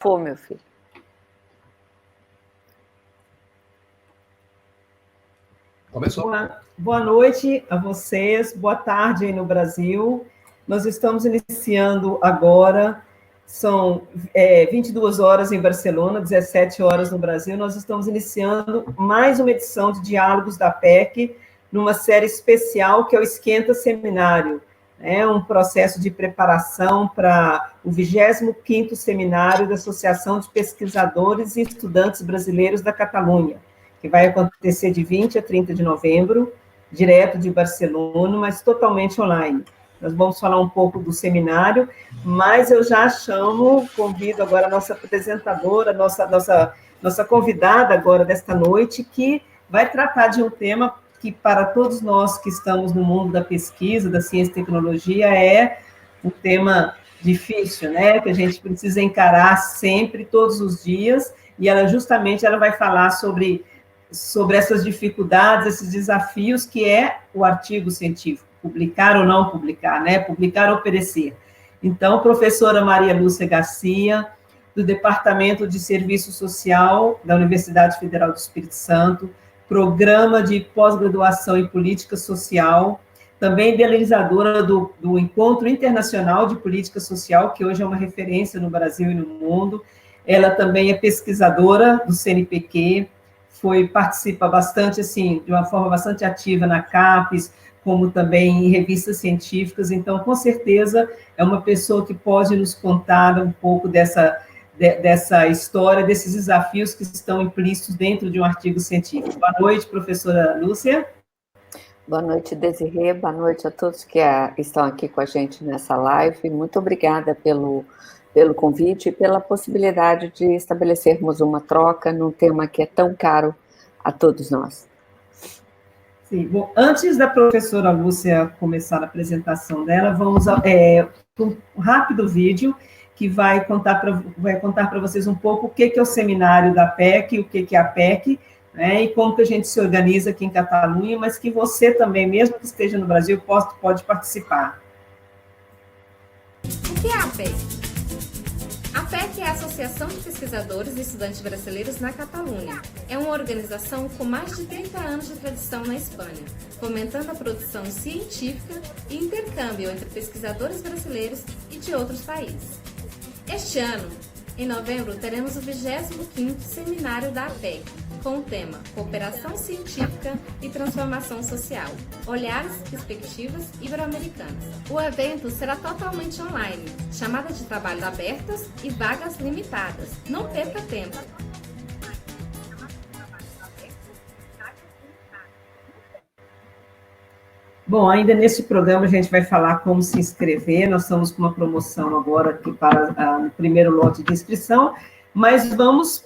for, meu filho. Começou. Boa noite a vocês, boa tarde aí no Brasil. Nós estamos iniciando agora, são 22 horas em Barcelona, 17 horas no Brasil. Nós estamos iniciando mais uma edição de Diálogos da PEC, numa série especial que é o Esquenta Seminário. É um processo de preparação para o 25º Seminário da Associação de Pesquisadores e Estudantes Brasileiros da Catalunha, que vai acontecer de 20 a 30 de novembro, direto de Barcelona, mas totalmente online. Nós vamos falar um pouco do seminário, mas eu já convido agora a nossa apresentadora, nossa convidada agora desta noite, que vai tratar de um tema que, para todos nós que estamos no mundo da pesquisa, da ciência e tecnologia, é um tema difícil, né? Que a gente precisa encarar sempre, todos os dias, e ela vai falar sobre essas dificuldades, esses desafios que é o artigo científico, publicar ou não publicar, né? Publicar ou perecer. Então, professora Maria Lúcia Garcia, do Departamento de Serviço Social da Universidade Federal do Espírito Santo, Programa de Pós-Graduação em Política Social, também idealizadora do Encontro Internacional de Política Social, que hoje é uma referência no Brasil e no mundo. Ela também é pesquisadora do CNPq, participa bastante, assim, de uma forma bastante ativa na CAPES, como também em revistas científicas. Então, com certeza, é uma pessoa que pode nos contar um pouco dessa história, desses desafios que estão implícitos dentro de um artigo científico. Boa noite, professora Lúcia. Boa noite, Desirê. Boa noite a todos que estão aqui com a gente nessa live. Muito obrigada pelo convite e pela possibilidade de estabelecermos uma troca num tema que é tão caro a todos nós. Sim, bom, antes da professora Lúcia começar a apresentação dela, vamos um rápido vídeo que vai contar para vocês um pouco o que é o seminário da PEC, o que é a PEC, né, e como que a gente se organiza aqui em Catalunha, mas que você também, mesmo que esteja no Brasil, pode participar. O que é a PEC? A PEC é a Associação de Pesquisadores e Estudantes Brasileiros na Catalunha. É uma organização com mais de 30 anos de tradição na Espanha, fomentando a produção científica e intercâmbio entre pesquisadores brasileiros e de outros países. Este ano, em novembro, teremos o 25º Seminário da APEC, com o tema Cooperação Científica e Transformação Social, Olhares e Perspectivas Ibero-Americanas. O evento será totalmente online, chamada de trabalho abertas e vagas limitadas. Não perca tempo! Bom, ainda nesse programa a gente vai falar como se inscrever. Nós estamos com uma promoção agora aqui para o primeiro lote de inscrição, mas vamos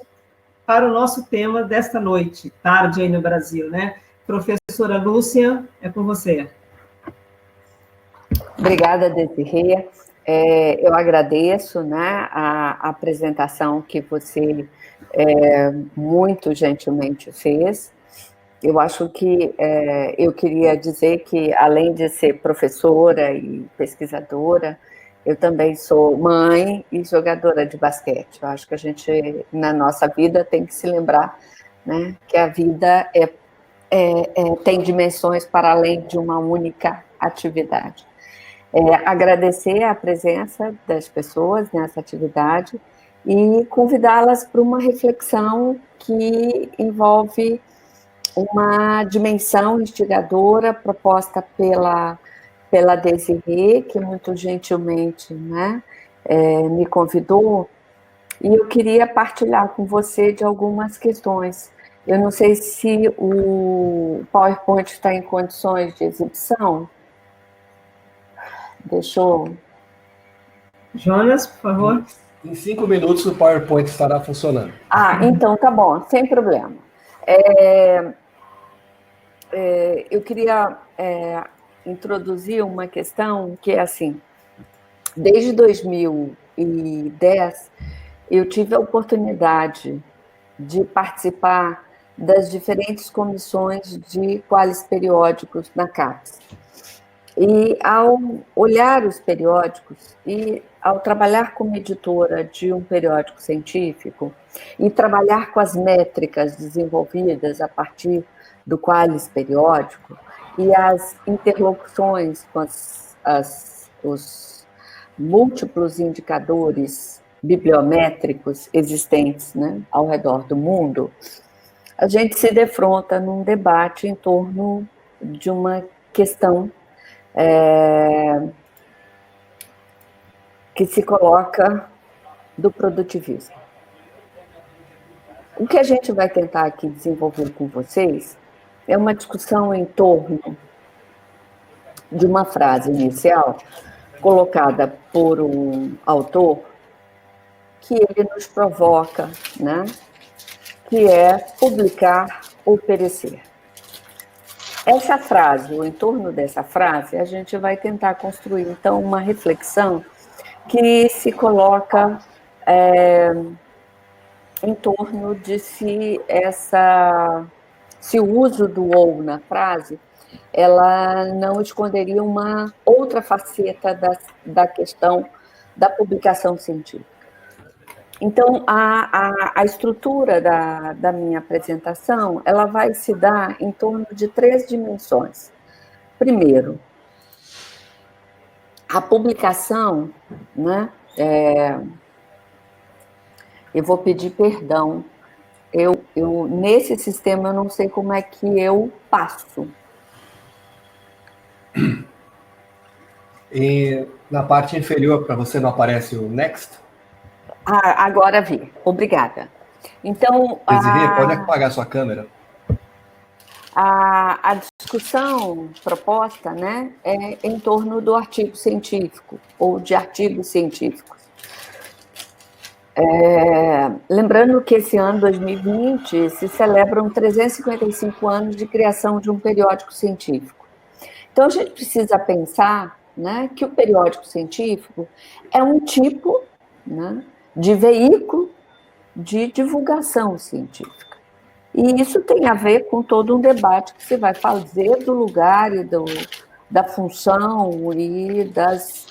para o nosso tema desta noite, tarde aí no Brasil, né? Professora Lúcia, é com você. Obrigada, Desirê. Eu agradeço, né, a apresentação que você muito gentilmente fez. Eu acho que eu queria dizer que, além de ser professora e pesquisadora, eu também sou mãe e jogadora de basquete. Eu acho que a gente, na nossa vida, tem que se lembrar, né, que a vida tem dimensões para além de uma única atividade. Agradecer a presença das pessoas nessa atividade e convidá-las para uma reflexão que envolve uma dimensão instigadora proposta pela Desirê, que muito gentilmente, né, me convidou, e eu queria partilhar com você de algumas questões. Eu não sei se o PowerPoint está em condições de exibição. Deixa eu... Jonas, por favor. Em 5 minutos o PowerPoint estará funcionando. Então tá bom, sem problema. Eu queria introduzir uma questão que é assim, desde 2010, eu tive a oportunidade de participar das diferentes comissões de qualis periódicos na CAPES. E ao olhar os periódicos e ao trabalhar como editora de um periódico científico e trabalhar com as métricas desenvolvidas a partir do Qualis periódico e as interlocuções com os múltiplos indicadores bibliométricos existentes, né, ao redor do mundo, a gente se defronta num debate em torno de uma questão que se coloca do produtivismo. O que a gente vai tentar aqui desenvolver com vocês é uma discussão em torno de uma frase inicial colocada por um autor que ele nos provoca, né? Que é publicar ou perecer. Essa frase, o entorno dessa frase, a gente vai tentar construir, então, uma reflexão que se coloca em torno de se o uso do ou na frase, ela não esconderia uma outra faceta da questão da publicação científica. Então, a estrutura da minha apresentação, ela vai se dar em torno de 3 dimensões. Primeiro, a publicação, né? Eu vou pedir perdão. Eu nesse sistema, eu não sei como é que eu passo. E na parte inferior, para você, não aparece o Next? Agora vi. Obrigada. Então... Desirê, pode apagar sua câmera. A discussão proposta, né, é em torno do artigo científico, ou de artigos científicos. Lembrando que esse ano, 2020, se celebram 355 anos de criação de um periódico científico. Então, a gente precisa pensar, né, que o periódico científico é um tipo, né, de veículo de divulgação científica. E isso tem a ver com todo um debate que se vai fazer do lugar e da função e das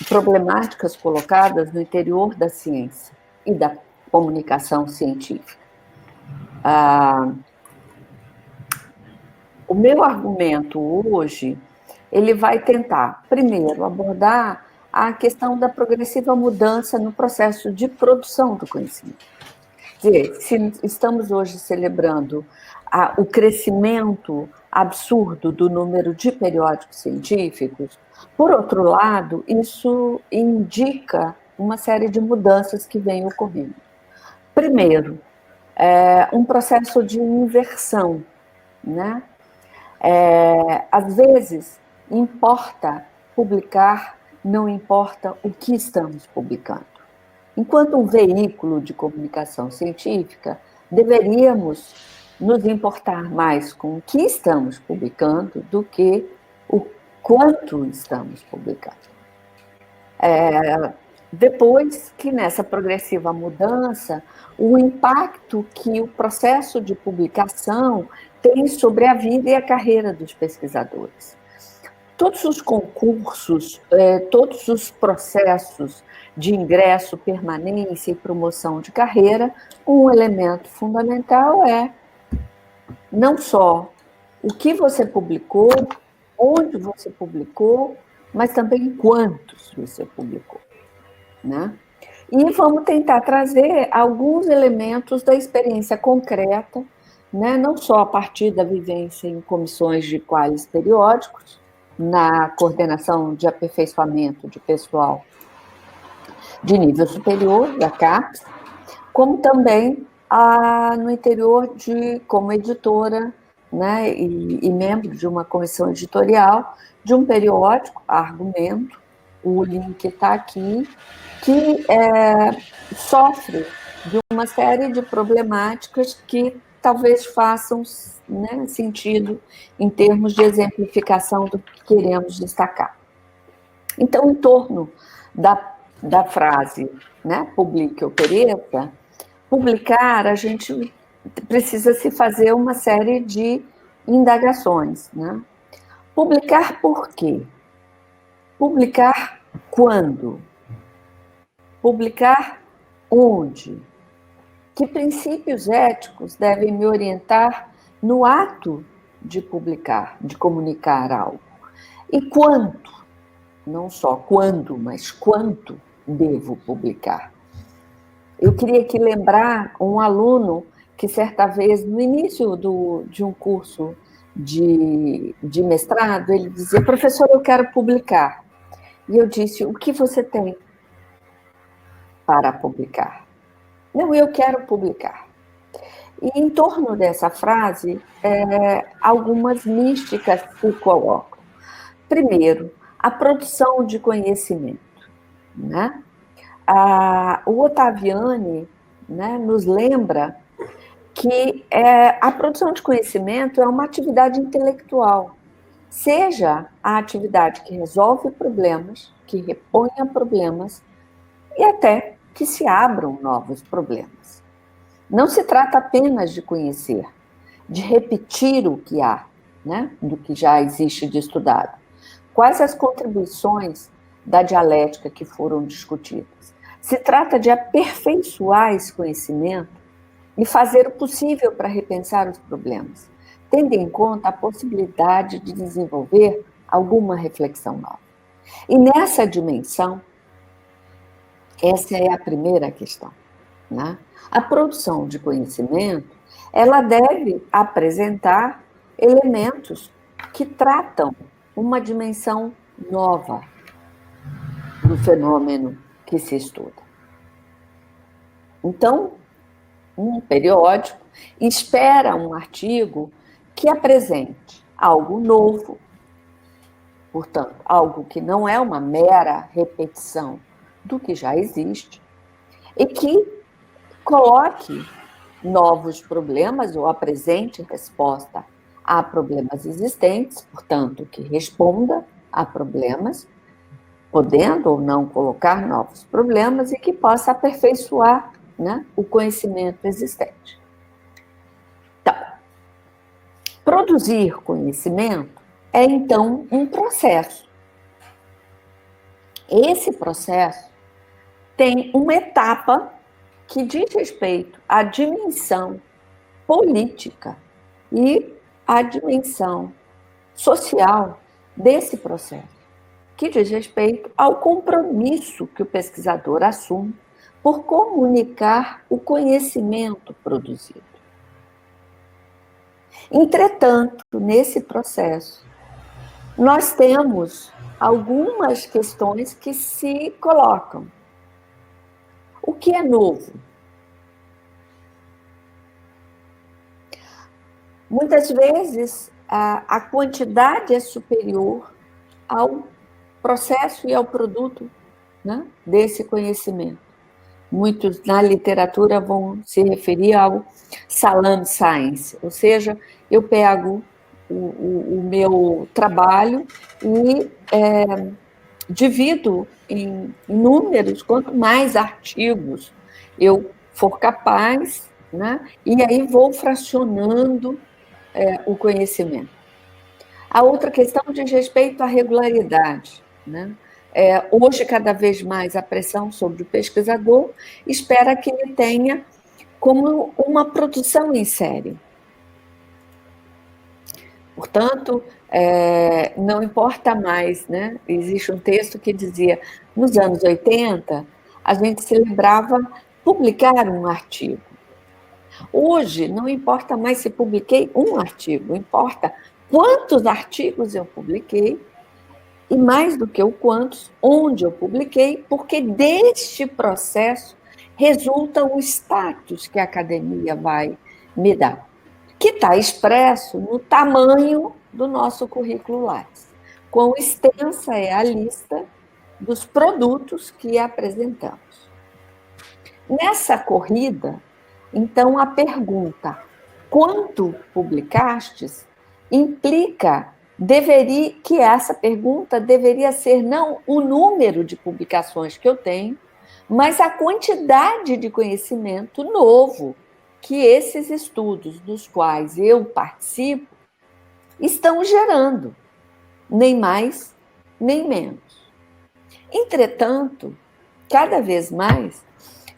problemáticas colocadas no interior da ciência e da comunicação científica. O meu argumento hoje, ele vai tentar, primeiro, abordar a questão da progressiva mudança no processo de produção do conhecimento. Quer dizer, se estamos hoje celebrando o crescimento absurdo do número de periódicos científicos, por outro lado, isso indica uma série de mudanças que vêm ocorrendo. Primeiro, um processo de inversão, né? Às vezes, importa publicar, não importa o que estamos publicando. Enquanto um veículo de comunicação científica, deveríamos nos importar mais com o que estamos publicando do que o quanto estamos publicando. Depois que nessa progressiva mudança, o impacto que o processo de publicação tem sobre a vida e a carreira dos pesquisadores. Todos os concursos, todos os processos de ingresso, permanência e promoção de carreira, um elemento fundamental é não só o que você publicou, onde você publicou, mas também quantos você publicou, né? E vamos tentar trazer alguns elementos da experiência concreta, né? Não só a partir da vivência em comissões de Qualis periódicos, na coordenação de aperfeiçoamento de pessoal de nível superior, da CAPES, como também no interior como editora, né, e membro de uma comissão editorial de um periódico, Argumento, o link está aqui, que sofre de uma série de problemáticas que talvez façam, né, sentido em termos de exemplificação do que queremos destacar. Então, em torno da frase, né, publique ou pereça, publicar, a gente precisa se fazer uma série de indagações, né? Publicar por quê? Publicar Quando? Publicar onde? Que princípios éticos devem me orientar no ato de publicar, de comunicar algo? E quanto? Não só quando, mas quanto devo publicar? Eu queria aqui lembrar um aluno que certa vez, no início de um curso de mestrado, ele dizia: professor, eu quero publicar. E eu disse: o que você tem para publicar? Não, eu quero publicar. E em torno dessa frase, algumas místicas se colocam. Primeiro, a produção de conhecimento, né? O Ottaviani, né, nos lembra que a produção de conhecimento é uma atividade intelectual, seja a atividade que resolve problemas, que reponha problemas e até que se abram novos problemas. Não se trata apenas de conhecer, de repetir o que há, né, do que já existe de estudado. Quais as contribuições da dialética que foram discutidas? Se trata de aperfeiçoar esse conhecimento e fazer o possível para repensar os problemas, tendo em conta a possibilidade de desenvolver alguma reflexão nova. E nessa dimensão, essa é a primeira questão, né? A produção de conhecimento, ela deve apresentar elementos que tratam uma dimensão nova do fenômeno que se estuda. Então, um periódico espera um artigo que apresente algo novo, portanto, algo que não é uma mera repetição do que já existe, e que coloque novos problemas ou apresente resposta a problemas existentes, portanto, que responda a problemas, podendo ou não colocar novos problemas e que possa aperfeiçoar, né, o conhecimento existente. Então, produzir conhecimento é, então, um processo. Esse processo tem uma etapa que diz respeito à dimensão política e à dimensão social desse processo, que diz respeito ao compromisso que o pesquisador assume por comunicar o conhecimento produzido. Entretanto, nesse processo, nós temos algumas questões que se colocam. O que é novo? Muitas vezes, a quantidade é superior ao processo e ao produto, né, desse conhecimento. Muitos na literatura vão se referir ao salame science, ou seja, eu pego o meu trabalho e divido em números, quanto mais artigos eu for capaz, né, e aí vou fracionando o conhecimento. A outra questão diz respeito à regularidade, né? Hoje, cada vez mais, a pressão sobre o pesquisador espera que ele tenha como uma produção em série. Portanto, não importa mais, né? Existe um texto que dizia, nos anos 80, a gente celebrava publicar um artigo. Hoje, não importa mais se publiquei um artigo, importa quantos artigos eu publiquei e, mais do que o quantos, onde eu publiquei, porque deste processo resulta o status que a academia vai me dar, que está expresso no tamanho do nosso currículo Lattes. Quão extensa é a lista dos produtos que apresentamos. Nessa corrida, então, a pergunta, quanto publicastes, implica que essa pergunta deveria ser não o número de publicações que eu tenho, mas a quantidade de conhecimento novo que esses estudos dos quais eu participo estão gerando, nem mais, nem menos. Entretanto, cada vez mais,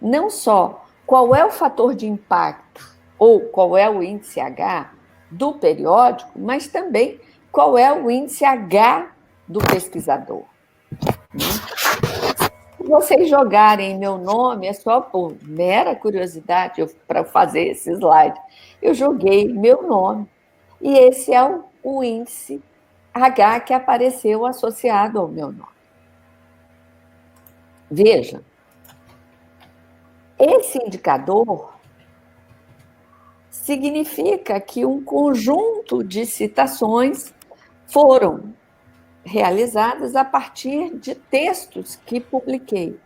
não só qual é o fator de impacto ou qual é o índice H do periódico, mas também qual é o índice H do pesquisador. Se vocês jogarem meu nome, é só por mera curiosidade, para fazer esse slide, eu joguei meu nome, e esse é o índice H que apareceu associado ao meu nome. Veja, esse indicador significa que um conjunto de citações foram realizadas a partir de textos que publiquei.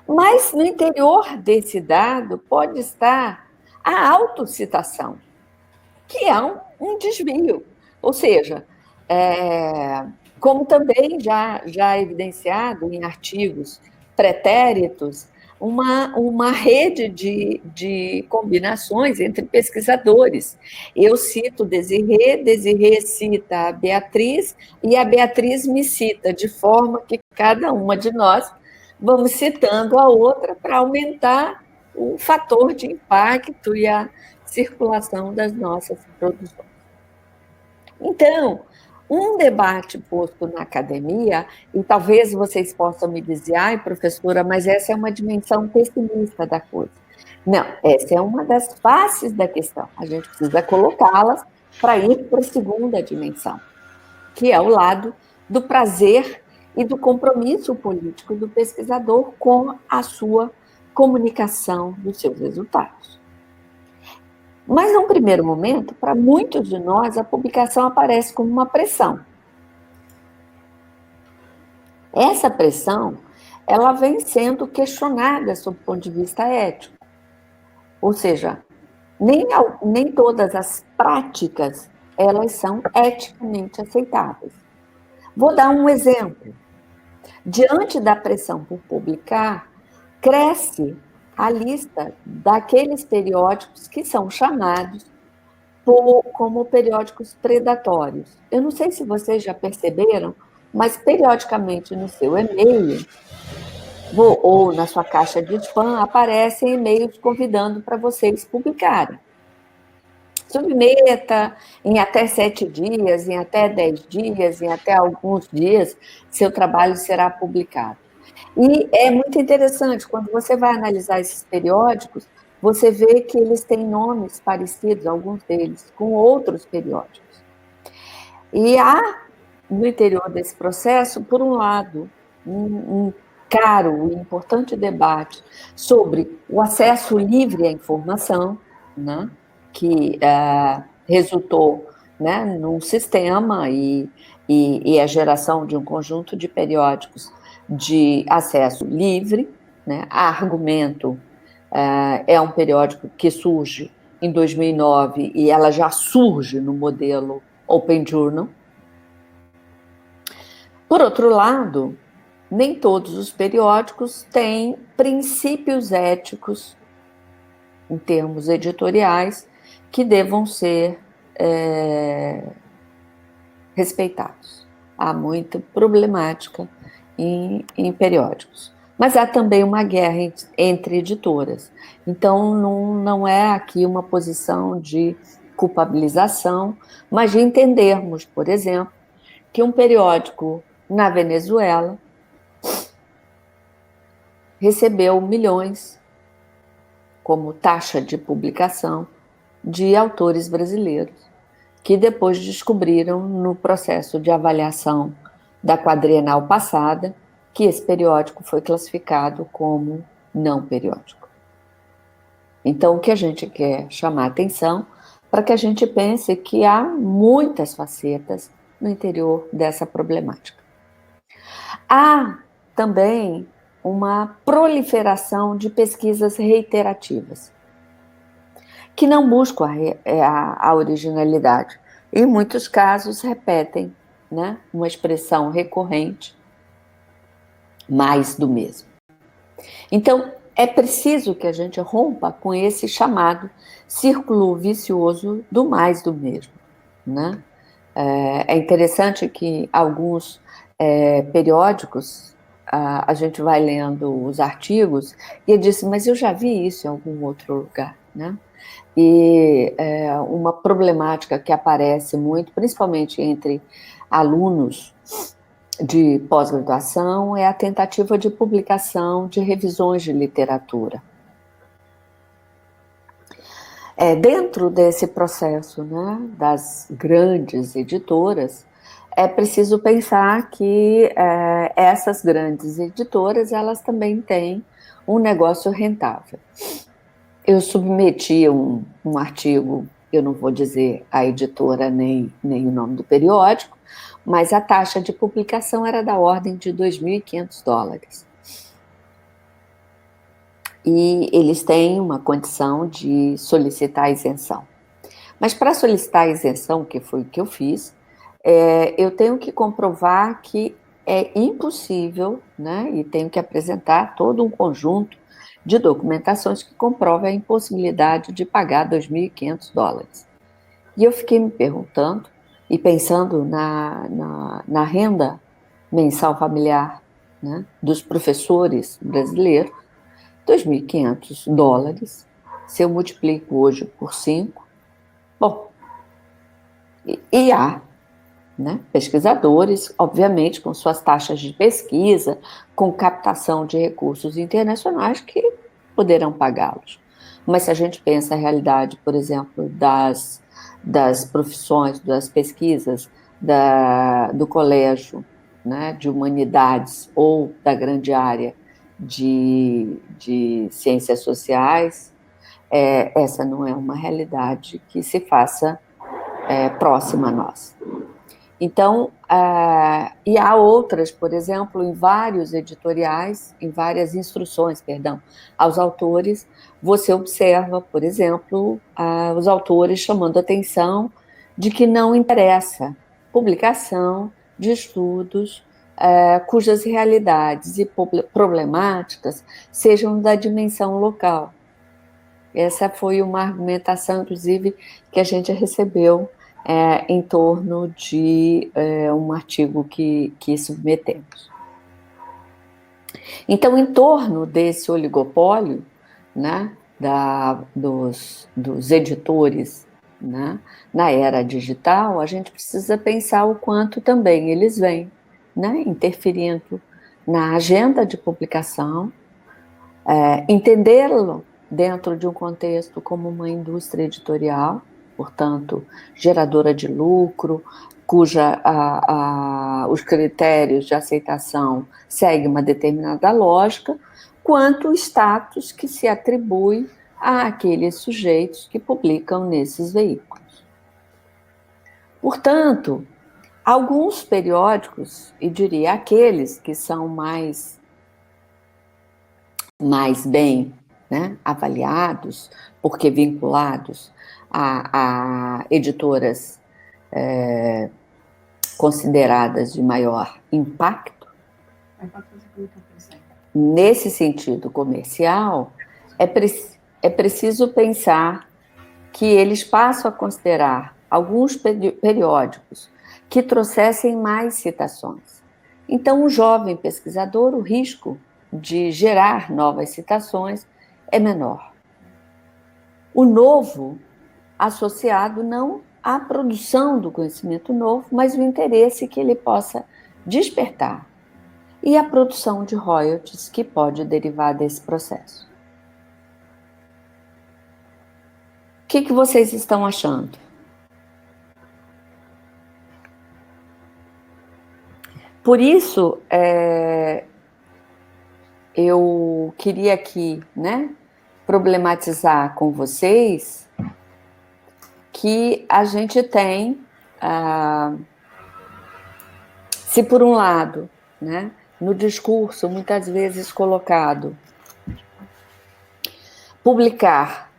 Mas no interior desse dado pode estar a autocitação, que é um desvio. Ou seja, como também já evidenciado em artigos pretéritos, uma rede de combinações entre pesquisadores. Eu cito Desirê cita a Beatriz, e a Beatriz me cita, de forma que cada uma de nós vamos citando a outra para aumentar o fator de impacto e a circulação das nossas produções. Então, um debate posto na academia, e talvez vocês possam me dizer, ai, professora, mas essa é uma dimensão pessimista da coisa. Não, essa é uma das faces da questão. A gente precisa colocá-las para ir para a segunda dimensão, que é o lado do prazer e do compromisso político do pesquisador com a sua comunicação dos seus resultados. Mas, num primeiro momento, para muitos de nós, a publicação aparece como uma pressão. Essa pressão, ela vem sendo questionada sob o ponto de vista ético. Ou seja, nem todas as práticas, elas são eticamente aceitáveis. Vou dar um exemplo. Diante da pressão por publicar, cresce a lista daqueles periódicos que são chamados como periódicos predatórios. Eu não sei se vocês já perceberam, mas periodicamente no seu e-mail ou na sua caixa de spam aparecem e-mails convidando para vocês publicarem. Submeta em até 7 dias, em até 10 dias, em até alguns dias, seu trabalho será publicado. E é muito interessante, quando você vai analisar esses periódicos, você vê que eles têm nomes parecidos, alguns deles, com outros periódicos. E há, no interior desse processo, por um lado, um caro e importante debate sobre o acesso livre à informação, né, que resultou, né, num sistema e a geração de um conjunto de periódicos de acesso livre, né? A Argumento é um periódico que surge em 2009 e ela já surge no modelo Open Journal. Por outro lado, nem todos os periódicos têm princípios éticos, em termos editoriais, que devam ser respeitados. Há muita problemática em periódicos. Mas há também uma guerra entre editoras. Então, não é aqui uma posição de culpabilização, mas de entendermos, por exemplo, que um periódico na Venezuela recebeu milhões como taxa de publicação de autores brasileiros, que depois descobriram no processo de avaliação da quadrienal passada, que esse periódico foi classificado como não periódico. Então, o que a gente quer chamar a atenção para que a gente pense que há muitas facetas no interior dessa problemática. Há também uma proliferação de pesquisas reiterativas, que não buscam a originalidade. Em muitos casos, repetem, né, uma expressão recorrente, mais do mesmo. Então, é preciso que a gente rompa com esse chamado círculo vicioso do mais do mesmo, né? É interessante que alguns periódicos a gente vai lendo os artigos, e eu disse, mas eu já vi isso em algum outro lugar, né? E uma problemática que aparece muito, principalmente entre alunos de pós-graduação, é a tentativa de publicação de revisões de literatura. Dentro desse processo, né, das grandes editoras, é preciso pensar que essas grandes editoras, elas também têm um negócio rentável. Eu submeti um artigo, eu não vou dizer a editora nem o nome do periódico, mas a taxa de publicação era da ordem de $2.500. E eles têm uma condição de solicitar isenção. Mas para solicitar a isenção, que foi o que eu fiz, eu tenho que comprovar que é impossível, né, e tenho que apresentar todo um conjunto de documentações que comprovem a impossibilidade de pagar $2.500. E eu fiquei me perguntando, e pensando na renda mensal familiar, né, dos professores brasileiros, $2.500, se eu multiplico hoje por 5, bom, e há, né, pesquisadores, obviamente, com suas taxas de pesquisa, com captação de recursos internacionais que poderão pagá-los. Mas se a gente pensa a realidade, por exemplo, das profissões, das pesquisas do colégio, né, de humanidades ou da grande área de ciências sociais, essa não é uma realidade que se faça próxima a nós. Então, e há outras, por exemplo, em vários editoriais, em várias instruções, aos autores, você observa, por exemplo, os autores chamando atenção de que não interessa publicação de estudos cujas realidades e problemáticas sejam da dimensão local. Essa foi uma argumentação, inclusive, que a gente recebeu em torno de um artigo que submetemos. Então, em torno desse oligopólio, né, dos editores, né, na era digital, a gente precisa pensar o quanto também eles vêm, né, interferindo na agenda de publicação, entendê-lo dentro de um contexto como uma indústria editorial, portanto, geradora de lucro, cuja os critérios de aceitação seguem uma determinada lógica, quanto o status que se atribui àqueles sujeitos que publicam nesses veículos. Portanto, alguns periódicos, e diria aqueles que são mais bem, né, avaliados, porque vinculados a editoras consideradas de maior impacto, nesse sentido comercial, é preciso pensar que eles passam a considerar alguns periódicos que trouxessem mais citações. Então, um jovem pesquisador, o risco de gerar novas citações é menor. O novo associado não à produção do conhecimento novo, mas o interesse que ele possa despertar e a produção de royalties que pode derivar desse processo. O que vocês estão achando? Por isso, eu queria aqui, né, problematizar com vocês que a gente tem, se por um lado, né, no discurso muitas vezes colocado, publicar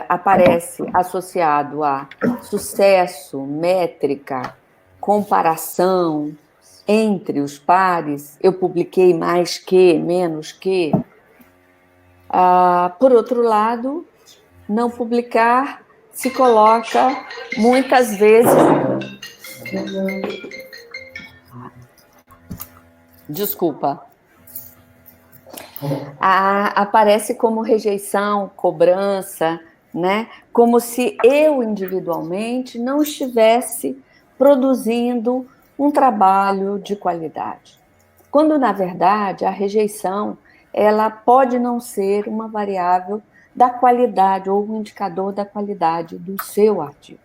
aparece associado a sucesso, métrica, comparação entre os pares, eu publiquei mais que, menos que. Por outro lado, não publicar se coloca muitas vezes Desculpa. Aparece como rejeição, cobrança, né? Como se eu individualmente não estivesse produzindo um trabalho de qualidade. Quando, na verdade, a rejeição ela pode não ser uma variável da qualidade ou um indicador da qualidade do seu artigo.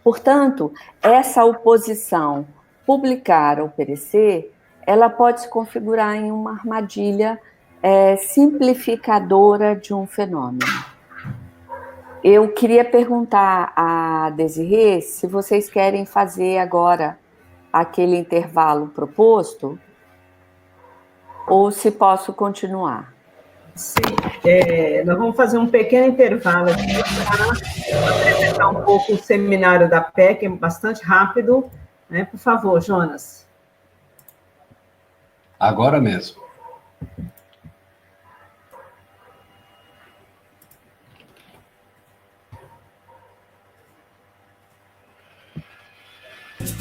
Portanto, essa oposição publicar ou perecer, ela pode se configurar em uma armadilha simplificadora de um fenômeno. Eu queria perguntar a Desirê se vocês querem fazer agora aquele intervalo proposto ou se posso continuar. Sim, nós vamos fazer um pequeno intervalo aqui para apresentar um pouco o seminário da PEC, bastante rápido, né? Por favor, Jonas. Agora mesmo.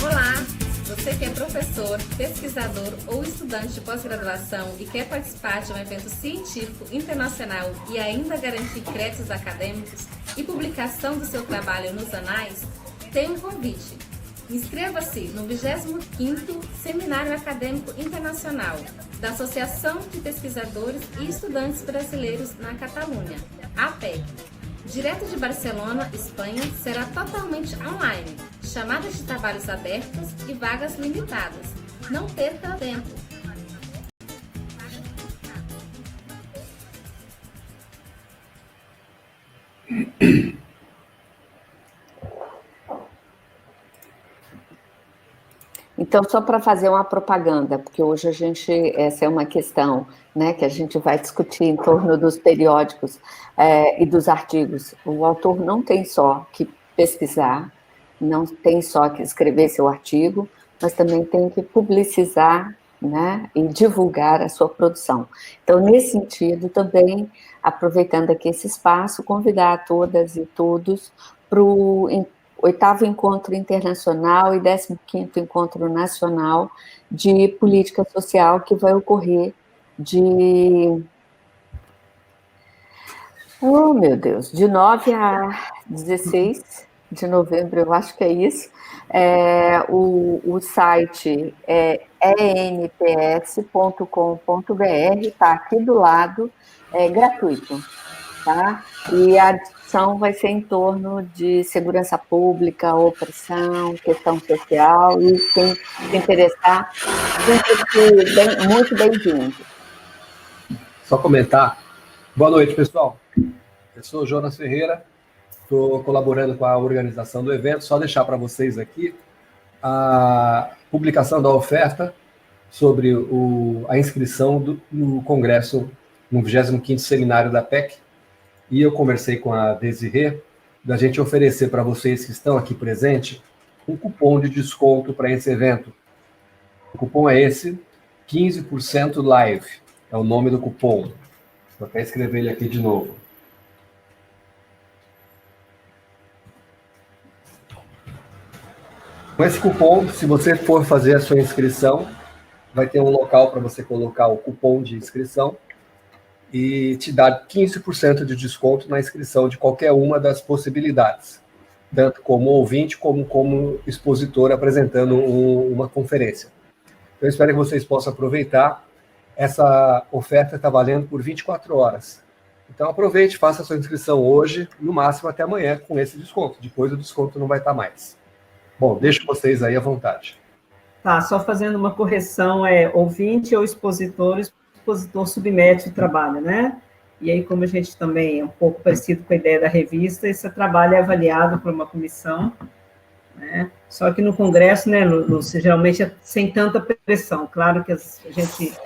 Olá, você que é professor, pesquisador ou estudante de pós-graduação e quer participar de um evento científico internacional e ainda garantir créditos acadêmicos e publicação do seu trabalho nos anais, tem um convite. Inscreva-se no 25º Seminário Acadêmico Internacional da Associação de Pesquisadores e Estudantes Brasileiros na Catalunha, APEC. Direto de Barcelona, Espanha, será totalmente online, chamadas de trabalhos abertas e vagas limitadas. Não perca tempo! Então, só para fazer uma propaganda, porque hoje essa é uma questão, né, que a gente vai discutir em torno dos periódicos e dos artigos. O autor não tem só que pesquisar, não tem só que escrever seu artigo, mas também tem que publicizar, né, e divulgar a sua produção. Então, nesse sentido, também, aproveitando aqui esse espaço, convidar todas e todos para o 8º Encontro Internacional e 15º Encontro Nacional de Política Social, que vai ocorrer de 9 a 16 de novembro, eu acho que é isso. O site é enps.com.br, está aqui do lado, é gratuito, tá? E a discussão vai ser em torno de segurança pública, opressão, questão social, e quem se interessar, muito bem-vindo. Só comentar. Boa noite, pessoal. Eu sou o Jonas Ferreira, estou colaborando com a organização do evento. Só deixar para vocês aqui a publicação da oferta sobre a inscrição no Congresso, no 25º Seminário da PEC. E eu conversei com a Desirê, da gente oferecer para vocês que estão aqui presentes um cupom de desconto para esse evento. O cupom é esse, 15% Live, é o nome do cupom. Vou até escrever ele aqui de novo. Com esse cupom, se você for fazer a sua inscrição, vai ter um local para você colocar o cupom de inscrição e te dar 15% de desconto na inscrição de qualquer uma das possibilidades, tanto como ouvinte como expositor apresentando uma conferência. Eu espero que vocês possam aproveitar. Essa oferta está valendo por 24 horas. Então aproveite, faça a sua inscrição hoje, no máximo até amanhã com esse desconto. Depois o desconto não vai estar mais. Bom, deixo vocês aí à vontade. Tá, só fazendo uma correção, ouvinte ou expositor submete o trabalho, né? E aí, como a gente também é um pouco parecido com a ideia da revista, esse trabalho é avaliado por uma comissão, né? Só que no Congresso, né, geralmente é sem tanta pressão. Claro que a gente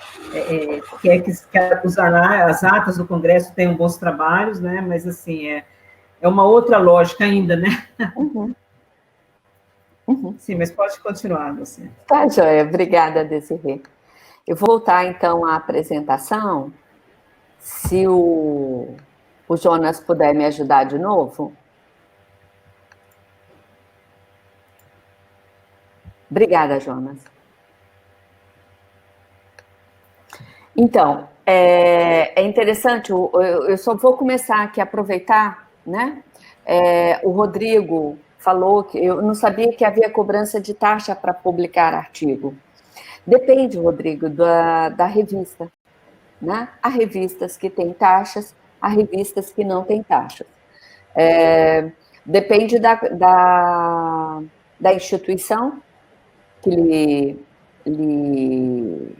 quer que as atas do Congresso tenham bons trabalhos, né? Mas, assim, é uma outra lógica ainda, né? Uhum. Sim, mas pode continuar, você. Tá, joia. Obrigada, Desirê. Eu vou voltar, então, à apresentação. Se o Jonas puder me ajudar de novo. Obrigada, Jonas. Então, é interessante, eu só vou começar aqui a aproveitar, né? O Rodrigo falou que eu não sabia que havia cobrança de taxa para publicar artigo. Depende, Rodrigo, da revista, né? Há revistas que têm taxas, há revistas que não têm taxas. Depende da instituição que lhe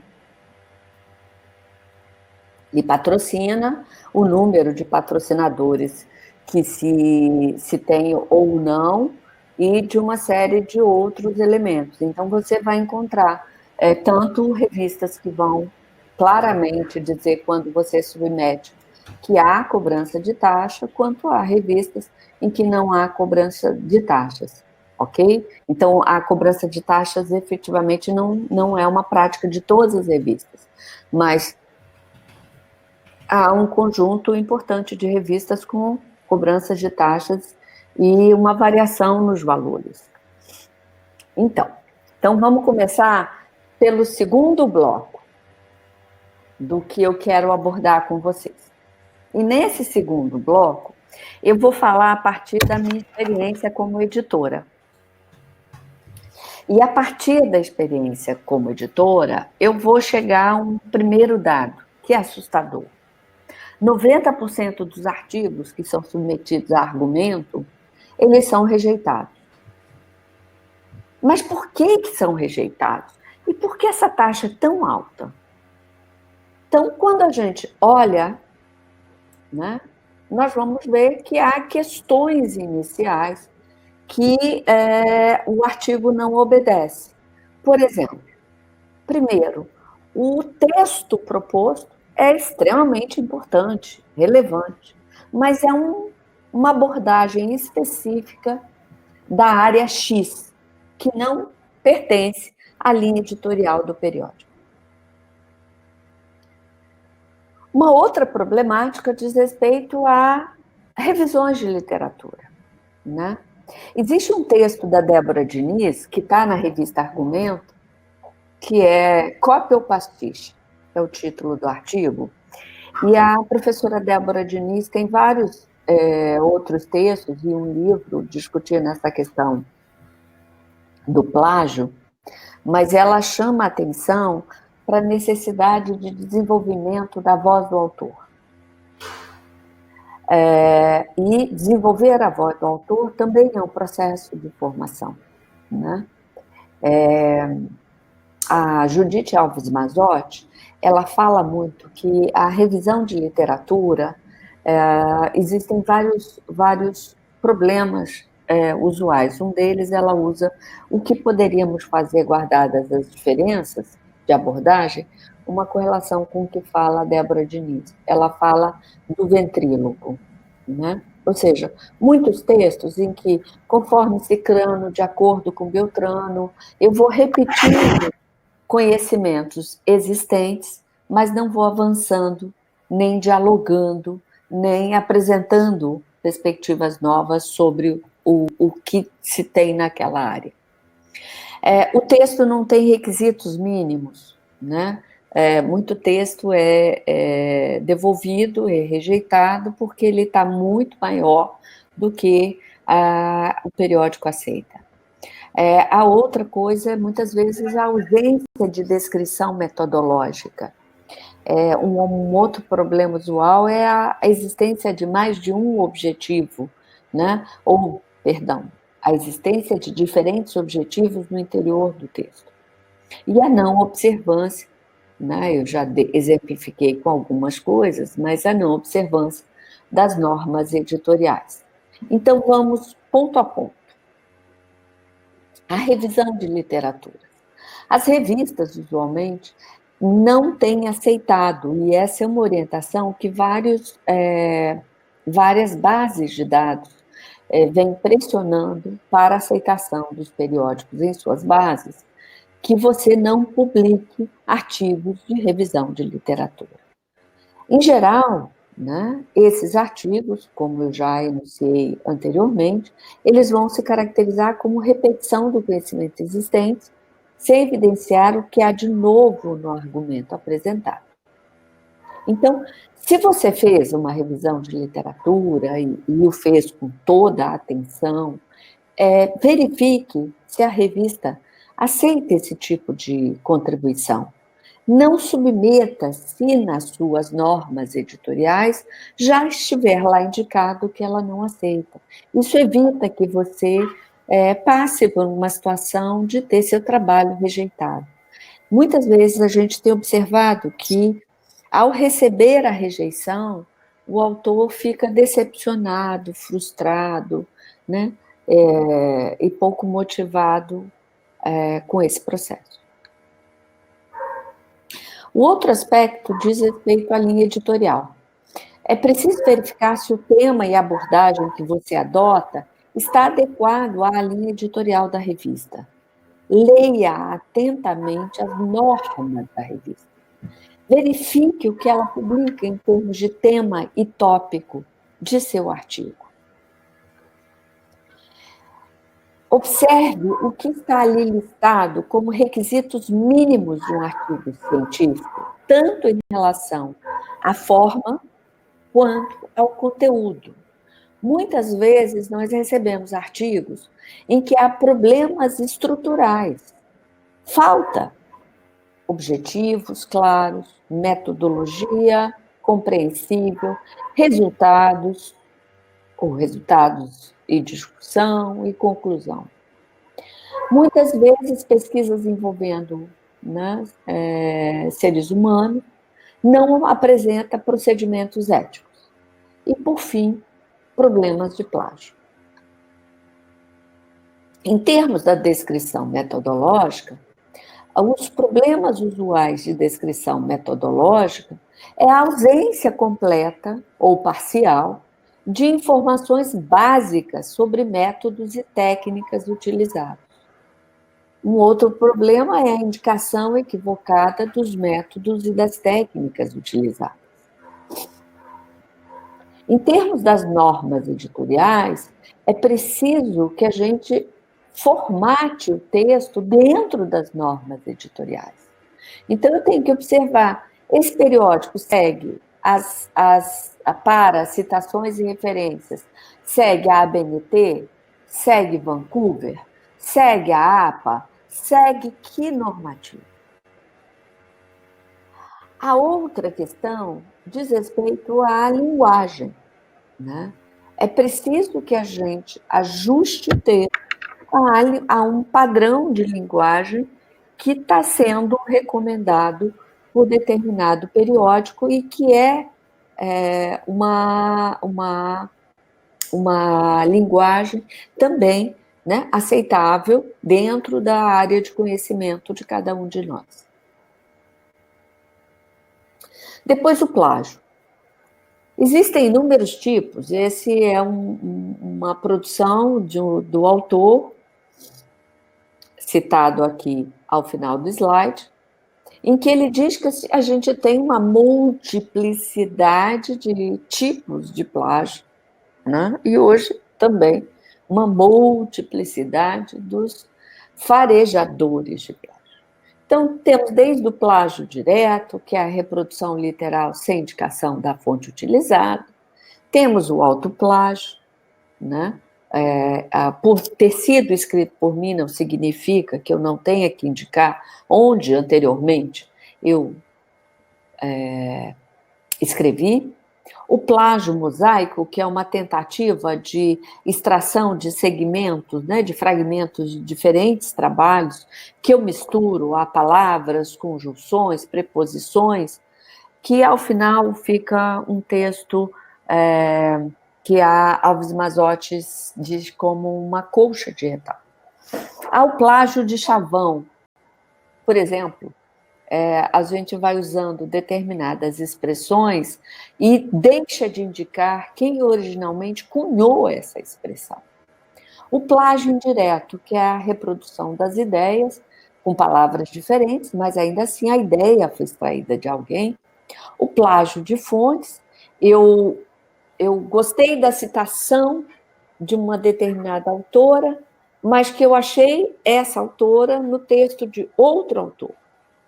patrocina, o número de patrocinadores que se tem ou não, e de uma série de outros elementos. Então, você vai encontrar tanto revistas que vão claramente dizer quando você submete que há cobrança de taxa, quanto há revistas em que não há cobrança de taxas, ok? Então, a cobrança de taxas efetivamente não é uma prática de todas as revistas, mas há um conjunto importante de revistas com cobranças de taxas e uma variação nos valores. Então vamos começar pelo segundo bloco do que eu quero abordar com vocês. E nesse segundo bloco, eu vou falar a partir da minha experiência como editora. E a partir da experiência como editora, eu vou chegar a um primeiro dado, que é assustador. 90% dos artigos que são submetidos a argumento, eles são rejeitados. Mas por que são rejeitados? E por que essa taxa é tão alta? Então, quando a gente olha, né, nós vamos ver que há questões iniciais que o artigo não obedece. Por exemplo, primeiro, o texto proposto é extremamente importante, relevante, mas é uma abordagem específica da área X, que não pertence à linha editorial do periódico. Uma outra problemática diz respeito a revisões de literatura, né? Existe um texto da Débora Diniz, que está na revista Argumento, que é Cópia ou Pastiche, é o título do artigo, e a professora Débora Diniz tem vários outros textos e um livro discutindo essa questão do plágio, mas ela chama a atenção para a necessidade de desenvolvimento da voz do autor. E desenvolver a voz do autor também é um processo de formação, né? A Judite Alves Mazzotti, ela fala muito que a revisão de literatura, existem vários problemas usuais. Um deles, ela usa o que poderíamos fazer, guardadas as diferenças de abordagem, uma correlação com o que fala a Débora Diniz. Ela fala do ventríloco, né? Ou seja, muitos textos em que, conforme Cicrano, de acordo com Beltrano, eu vou repetindo conhecimentos existentes, mas não vou avançando, nem dialogando, nem apresentando perspectivas novas sobre o que se tem naquela área. O texto não tem requisitos mínimos, né? Muito texto é devolvido, é rejeitado, porque ele está muito maior do que o periódico aceita. A outra coisa, muitas vezes, a ausência de descrição metodológica. Um outro problema usual é a existência de mais de um objetivo, né? A existência de diferentes objetivos no interior do texto. E a não observância, né? Eu já exemplifiquei com algumas coisas, mas a não observância das normas editoriais. Então, vamos ponto a ponto. A revisão de literatura. As revistas, usualmente, não têm aceitado, e essa é uma orientação que várias bases de dados vêm pressionando para a aceitação dos periódicos em suas bases, que você não publique artigos de revisão de literatura. Em geral, né, esses artigos, como eu já enunciei anteriormente, eles vão se caracterizar como repetição do conhecimento existente, sem evidenciar o que há de novo no argumento apresentado. Então, se você fez uma revisão de literatura e o fez com toda a atenção, verifique se a revista aceita esse tipo de contribuição. Não submeta se nas suas normas editoriais já estiver lá indicado que ela não aceita. Isso evita que você passe por uma situação de ter seu trabalho rejeitado. Muitas vezes a gente tem observado que, ao receber a rejeição, o autor fica decepcionado, frustrado, né? E pouco motivado com esse processo. O outro aspecto diz respeito à linha editorial. É preciso verificar se o tema e a abordagem que você adota está adequado à linha editorial da revista. Leia atentamente as normas da revista. Verifique o que ela publica em termos de tema e tópico de seu artigo. Observe o que está ali listado como requisitos mínimos de um artigo científico, tanto em relação à forma quanto ao conteúdo. Muitas vezes nós recebemos artigos em que há problemas estruturais. Falta objetivos claros, metodologia compreensível, resultados e discussão e conclusão. Muitas vezes, pesquisas envolvendo seres humanos não apresentam procedimentos éticos. E, por fim, problemas de plágio. Em termos da descrição metodológica, os problemas usuais de descrição metodológica é a ausência completa ou parcial de informações básicas sobre métodos e técnicas utilizados. Um outro problema é a indicação equivocada dos métodos e das técnicas utilizadas. Em termos das normas editoriais, é preciso que a gente formate o texto dentro das normas editoriais. Então, eu tenho que observar, esse periódico segue para citações e referências, segue a ABNT, segue Vancouver, segue a APA, segue que normativo? A outra questão diz respeito à linguagem, né? É preciso que a gente ajuste o texto a um padrão de linguagem que está sendo recomendado por determinado periódico e que é uma linguagem também, né, aceitável dentro da área de conhecimento de cada um de nós. Depois, o plágio. Existem inúmeros tipos, esse é uma produção do autor, citado aqui ao final do slide, em que ele diz que a gente tem uma multiplicidade de tipos de plágio, né? E hoje também uma multiplicidade dos farejadores de plágio. Então, temos desde o plágio direto, que é a reprodução literal sem indicação da fonte utilizada, temos o autoplágio, né? Por ter sido escrito por mim não significa que eu não tenha que indicar onde anteriormente eu escrevi. O plágio mosaico, que é uma tentativa de extração de segmentos, né, de fragmentos de diferentes trabalhos, que eu misturo a palavras, conjunções, preposições, que ao final fica um texto que a Alves Mazzotti diz como uma colcha de retalho. Há o plágio de chavão, por exemplo, a gente vai usando determinadas expressões e deixa de indicar quem originalmente cunhou essa expressão. O plágio indireto, que é a reprodução das ideias, com palavras diferentes, mas ainda assim a ideia foi extraída de alguém. O plágio de fontes, eu gostei da citação de uma determinada autora, mas que eu achei essa autora no texto de outro autor.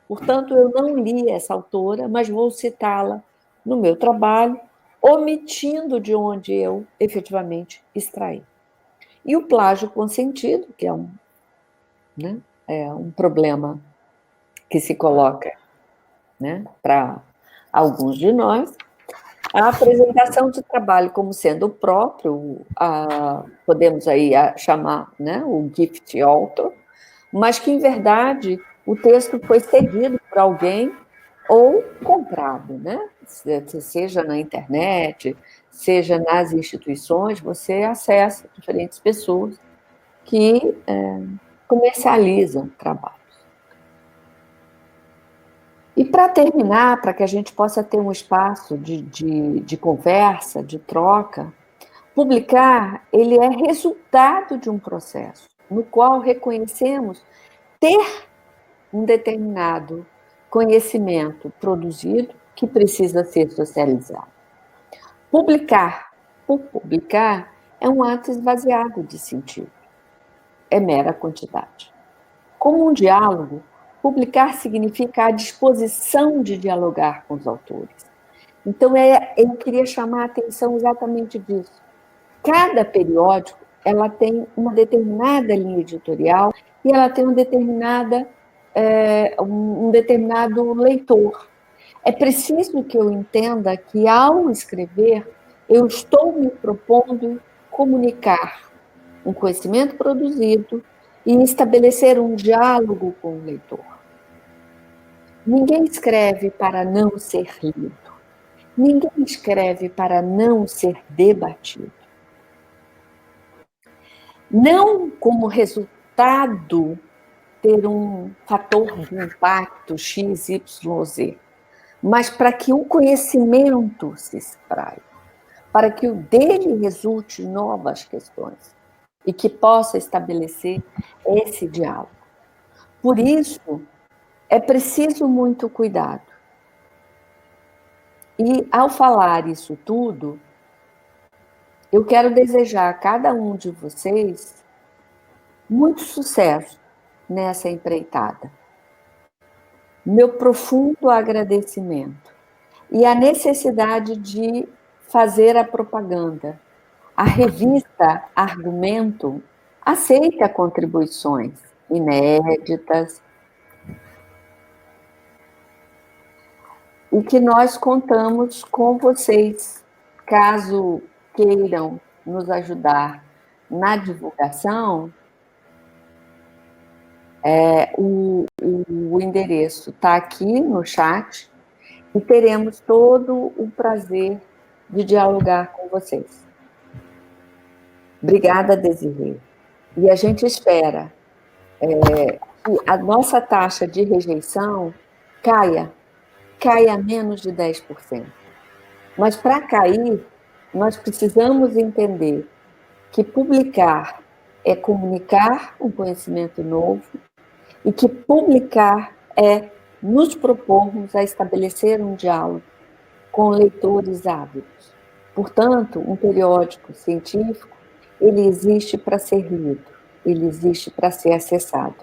Portanto, eu não li essa autora, mas vou citá-la no meu trabalho, omitindo de onde eu efetivamente extraí. E o plágio consentido, que é um problema que se coloca, né, para alguns de nós, a apresentação de trabalho como sendo próprio, podemos aí chamar, né, o gift author, mas que, em verdade, o texto foi cedido por alguém ou comprado, né? Seja na internet, seja nas instituições, você acessa diferentes pessoas que comercializam trabalhos. E para terminar, para que a gente possa ter um espaço de conversa, de troca, publicar, ele é resultado de um processo, no qual reconhecemos ter um determinado conhecimento produzido que precisa ser socializado. Publicar, por publicar, é um ato esvaziado de sentido. É mera quantidade. Como um diálogo, publicar significa a disposição de dialogar com os autores. Então, eu queria chamar a atenção exatamente disso. Cada periódico, ela tem uma determinada linha editorial e ela tem um determinado leitor. É preciso que eu entenda que, ao escrever, eu estou me propondo comunicar um conhecimento produzido e estabelecer um diálogo com o leitor. Ninguém escreve para não ser lido. Ninguém escreve para não ser debatido. Não como resultado ter um fator de impacto X, Y, Z, mas para que o conhecimento se espraie, para que o dele resulte novas questões e que possa estabelecer esse diálogo. Por isso, é preciso muito cuidado. E, ao falar isso tudo, eu quero desejar a cada um de vocês muito sucesso nessa empreitada. Meu profundo agradecimento e a necessidade de fazer a propaganda. A revista Argumento aceita contribuições inéditas e que nós contamos com vocês, caso queiram nos ajudar na divulgação. O endereço está aqui no chat e teremos todo o prazer de dialogar com vocês. Obrigada, Desirê. E a gente espera que a nossa taxa de rejeição caia a menos de 10%. Mas, para cair, nós precisamos entender que publicar é comunicar um conhecimento novo e que publicar é nos propormos a estabelecer um diálogo com leitores ávidos. Portanto, um periódico científico, ele existe para ser lido, ele existe para ser acessado,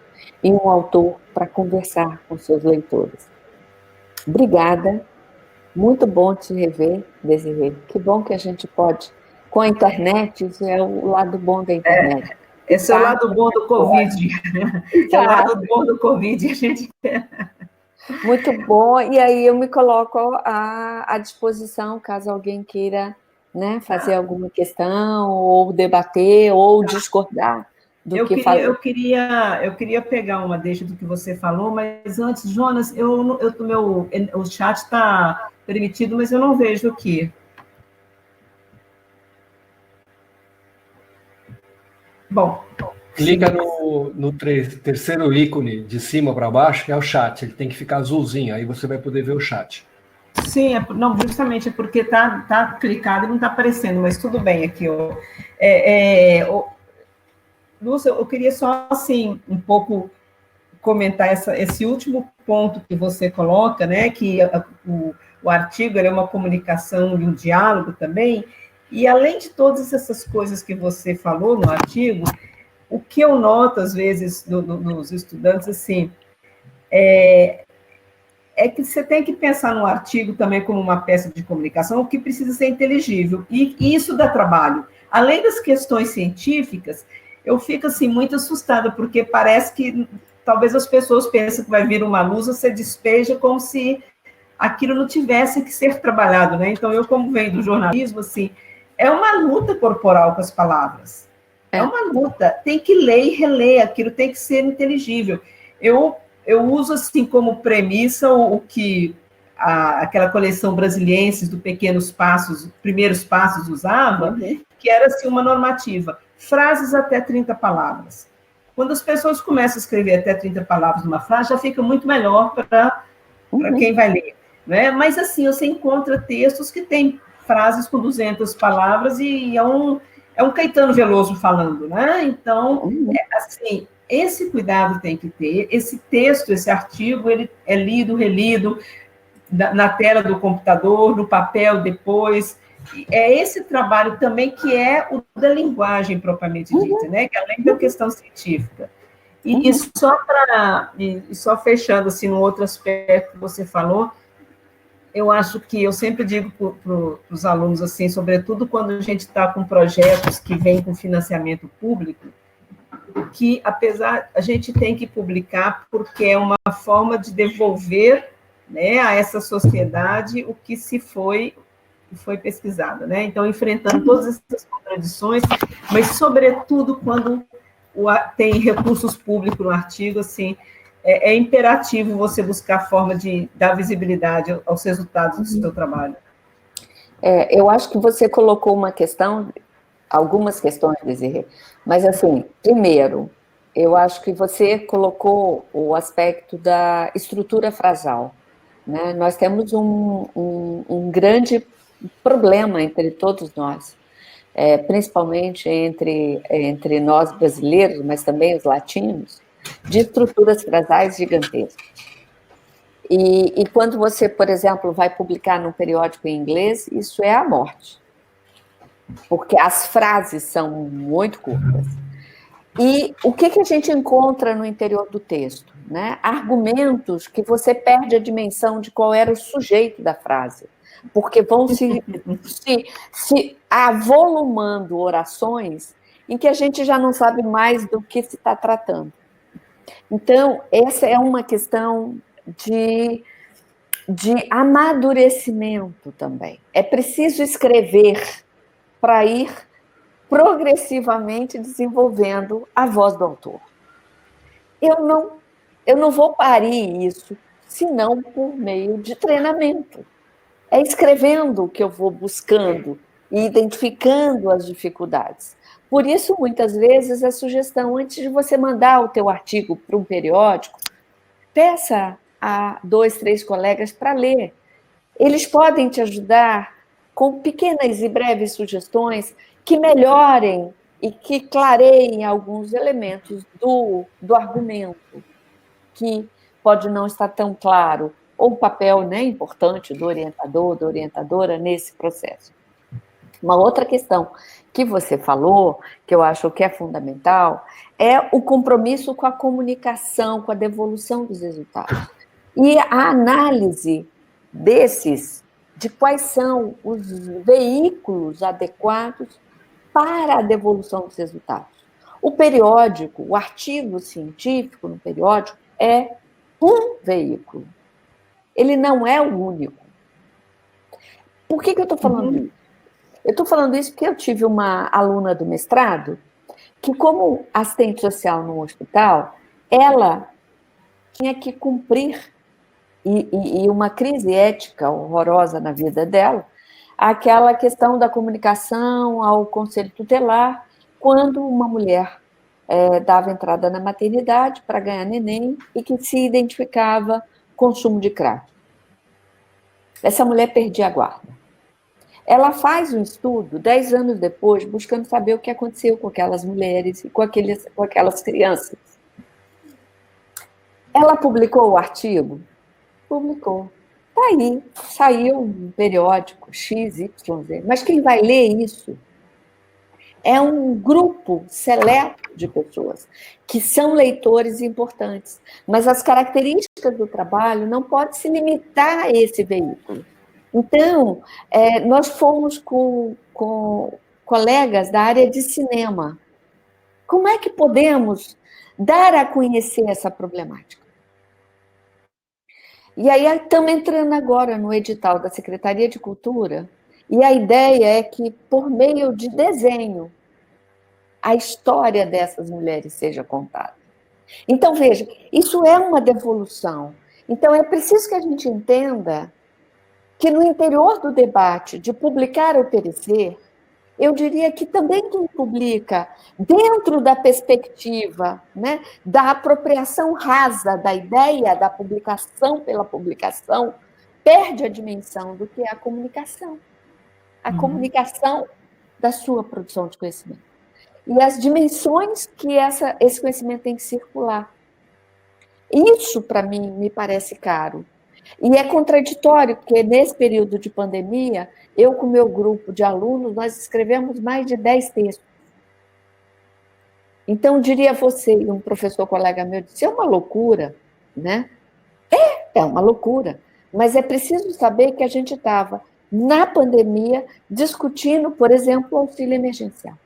e um autor para conversar com seus leitores. Obrigada, muito bom te rever, Desirê. Que bom que a gente pode, com a internet, isso é o lado bom da internet. Esse é o lado bom do Covid. É o lado bom do Covid, a gente... Muito bom, e aí eu me coloco à disposição, caso alguém queira, né, fazer alguma questão, ou debater, ou discordar do que fazer. Eu queria pegar uma deixa do que você falou, mas antes, Jonas, o chat está permitido, mas eu não vejo aqui. Bom. Clica no terceiro ícone de cima para baixo, que é o chat. Ele tem que ficar azulzinho, aí você vai poder ver o chat. Sim, não, justamente porque tá clicado e não está aparecendo, mas tudo bem aqui. Lúcia, eu queria só, assim, um pouco comentar esse último ponto que você coloca, né, que o artigo é uma comunicação e um diálogo também, e além de todas essas coisas que você falou no artigo, o que eu noto, às vezes, nos estudantes, assim, é que você tem que pensar no artigo também como uma peça de comunicação que precisa ser inteligível, e isso dá trabalho. Além das questões científicas, eu fico assim muito assustada, porque parece que talvez as pessoas pensam que vai vir uma luz, você despeja como se aquilo não tivesse que ser trabalhado, né? Então, eu, como venho do jornalismo, assim, é uma luta corporal com as palavras. É uma luta. Tem que ler e reler, aquilo tem que ser inteligível. Eu uso, assim, como premissa o que aquela coleção Brasilienses do Pequenos Passos, Primeiros Passos usava, que era, assim, uma normativa. Frases até 30 palavras. Quando as pessoas começam a escrever até 30 palavras numa frase, já fica muito melhor para quem vai ler. Né? Mas, assim, você encontra textos que têm frases com 200 palavras e é um Caetano Veloso falando, né? Então, assim, esse cuidado tem que ter, esse texto, esse artigo, ele é lido, relido, na tela do computador, no papel depois. É esse trabalho também que é o da linguagem propriamente dita, né? Que além da questão científica. E só fechando, assim, no outro aspecto que você falou, eu acho que eu sempre digo para os alunos, assim, sobretudo quando a gente está com projetos que vêm com financiamento público, que, apesar, a gente tem que publicar porque é uma forma de devolver, né, a essa sociedade o que foi pesquisado, né? Então, enfrentando todas essas contradições, mas, sobretudo, quando tem recursos públicos no artigo, assim, é imperativo você buscar a forma de dar visibilidade aos resultados do seu trabalho. Eu acho que você colocou uma questão, algumas questões, Desirê, mas, assim, primeiro, eu acho que você colocou o aspecto da estrutura frasal, né? Nós temos um grande problema entre todos nós, principalmente entre nós brasileiros, mas também os latinos, de estruturas frasais gigantescas. E quando você, por exemplo, vai publicar num periódico em inglês, isso é a morte, porque as frases são muito curtas. E o que a gente encontra no interior do texto? Né? Argumentos que você perde a dimensão de qual era o sujeito da frase, porque vão se avolumando orações em que a gente já não sabe mais do que se está tratando. Então, essa é uma questão de amadurecimento também. É preciso escrever para ir progressivamente desenvolvendo a voz do autor. Eu não vou parir isso, senão por meio de treinamento. É escrevendo que eu vou buscando e identificando as dificuldades. Por isso, muitas vezes, a sugestão, antes de você mandar o teu artigo para um periódico, peça a 2, 3 colegas para ler. Eles podem te ajudar com pequenas e breves sugestões que melhorem e que clareiem alguns elementos do argumento, que pode não estar tão claro, ou o papel, né, importante do orientador, da orientadora nesse processo. Uma outra questão que você falou, que eu acho que é fundamental, é o compromisso com a comunicação, com a devolução dos resultados. E a análise de quais são os veículos adequados para a devolução dos resultados. O periódico, o artigo científico no periódico é um veículo. Ele não é o único. Por que eu estou falando isso? Eu estou falando isso porque eu tive uma aluna do mestrado que, como assistente social no hospital, ela tinha que cumprir, e uma crise ética horrorosa na vida dela, aquela questão da comunicação ao conselho tutelar, quando uma mulher dava entrada na maternidade para ganhar neném e que se identificava consumo de crack. Essa mulher perdia a guarda. Ela faz um estudo, 10 anos depois, buscando saber o que aconteceu com aquelas mulheres e com aquelas crianças. Ela publicou o artigo? Publicou. Está aí, saiu um periódico XYZ. Mas quem vai ler isso é um grupo seleto de pessoas que são leitores importantes, mas as características do trabalho não podem se limitar a esse veículo. Então, nós fomos com colegas da área de cinema. Como é que podemos dar a conhecer essa problemática? E aí estamos entrando agora no edital da Secretaria de Cultura, e a ideia é que, por meio de desenho, a história dessas mulheres seja contada. Então, veja, isso é uma devolução. Então, é preciso que a gente entenda que no interior do debate de publicar ou perecer, eu diria que também quem publica dentro da perspectiva, né, da apropriação rasa da ideia da publicação pela publicação, perde a dimensão do que é a comunicação. A comunicação da sua produção de conhecimento. E as dimensões que esse conhecimento tem que circular. Isso, para mim, me parece caro. E é contraditório, porque nesse período de pandemia, eu com o meu grupo de alunos, nós escrevemos mais de 10 textos. Então, diria você, e um professor colega meu disse, é uma loucura, né? É uma loucura, mas é preciso saber que a gente estava, na pandemia, discutindo, por exemplo, o auxílio emergencial.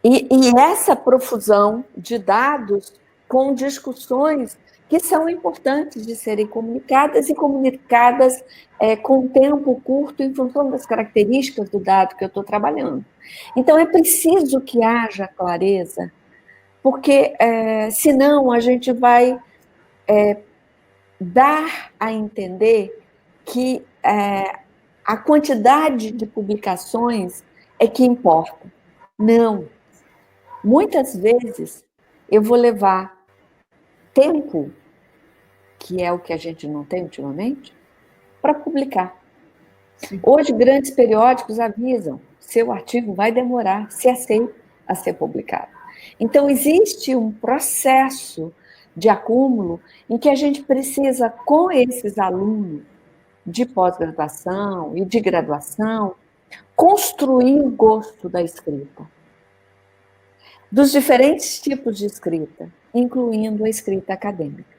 E essa profusão de dados com discussões que são importantes de serem comunicadas e comunicadas com tempo curto em função das características do dado que eu estou trabalhando. Então, é preciso que haja clareza, porque senão a gente vai dar a entender que a quantidade de publicações é que importa. Não. Muitas vezes eu vou levar tempo, que é o que a gente não tem ultimamente, para publicar. Sim. Hoje, grandes periódicos avisam, seu artigo vai demorar, se aceita, a ser publicado. Então, existe um processo de acúmulo em que a gente precisa, com esses alunos de pós-graduação e de graduação, construir o gosto da escrita. Dos diferentes tipos de escrita, incluindo a escrita acadêmica.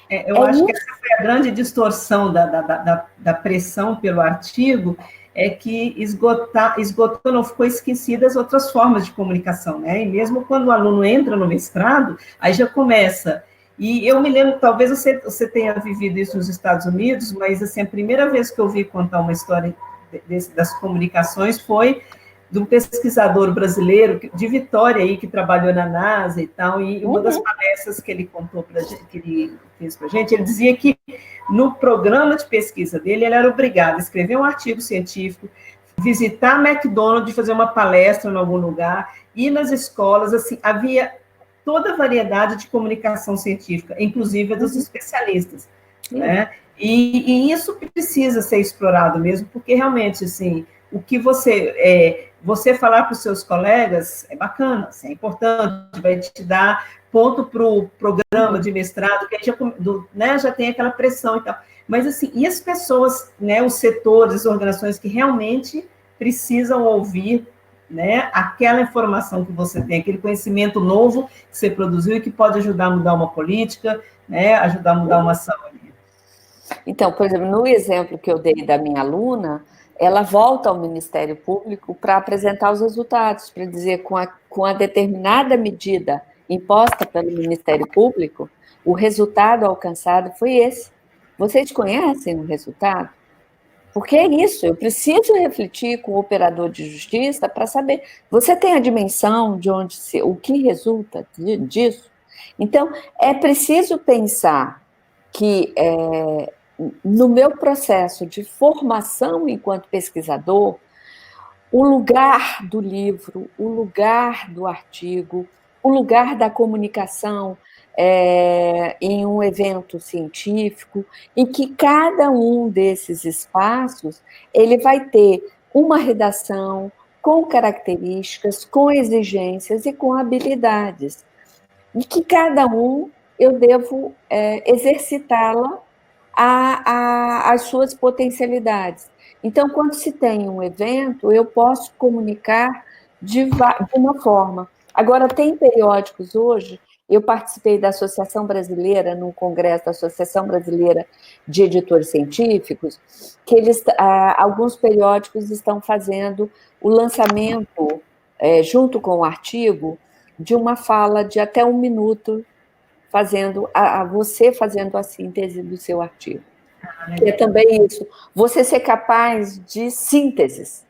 Eu acho que essa foi a grande distorção da pressão pelo artigo, é que esgotou, não ficou esquecidas outras formas de comunicação, né? E mesmo quando o aluno entra no mestrado, aí já começa. E eu me lembro, talvez você tenha vivido isso nos Estados Unidos, mas assim, a primeira vez que eu vi contar uma história das comunicações foi de um pesquisador brasileiro de Vitória aí, que trabalhou na NASA e tal, e uma das palestras que ele contou pra gente, que ele fez para a gente, ele dizia que no programa de pesquisa dele, ele era obrigado a escrever um artigo científico, visitar a McDonald's, fazer uma palestra em algum lugar, ir nas escolas, assim, havia toda a variedade de comunicação científica, inclusive a dos especialistas, né? E isso precisa ser explorado mesmo, porque realmente, assim, o que você falar para os seus colegas é bacana, assim, é importante, vai te dar ponto para o programa de mestrado, que já tem aquela pressão e tal. Mas, assim, e as pessoas, né, os setores, as organizações que realmente precisam ouvir, né, aquela informação que você tem, aquele conhecimento novo que você produziu e que pode ajudar a mudar uma política, né, ajudar a mudar uma ação. Então, por exemplo, no exemplo que eu dei da minha aluna, ela volta ao Ministério Público para apresentar os resultados, para dizer com a determinada medida imposta pelo Ministério Público, o resultado alcançado foi esse. Vocês conhecem o resultado? Porque é isso, eu preciso refletir com o operador de justiça para saber, você tem a dimensão de o que resulta disso? Então, é preciso pensar que no meu processo de formação enquanto pesquisador, o lugar do livro, o lugar do artigo, o lugar da comunicação em um evento científico, em que cada um desses espaços ele vai ter uma redação com características, com exigências e com habilidades, e que cada um eu devo exercitá-la as suas potencialidades. Então, quando se tem um evento, eu posso comunicar de uma forma. Agora, tem periódicos hoje, eu participei da Associação Brasileira, no congresso da Associação Brasileira de Editores Científicos, que alguns periódicos estão fazendo o lançamento, junto com o artigo, de uma fala de até 1 minuto, você fazendo a síntese do seu artigo. Que é também isso, você ser capaz de sínteses,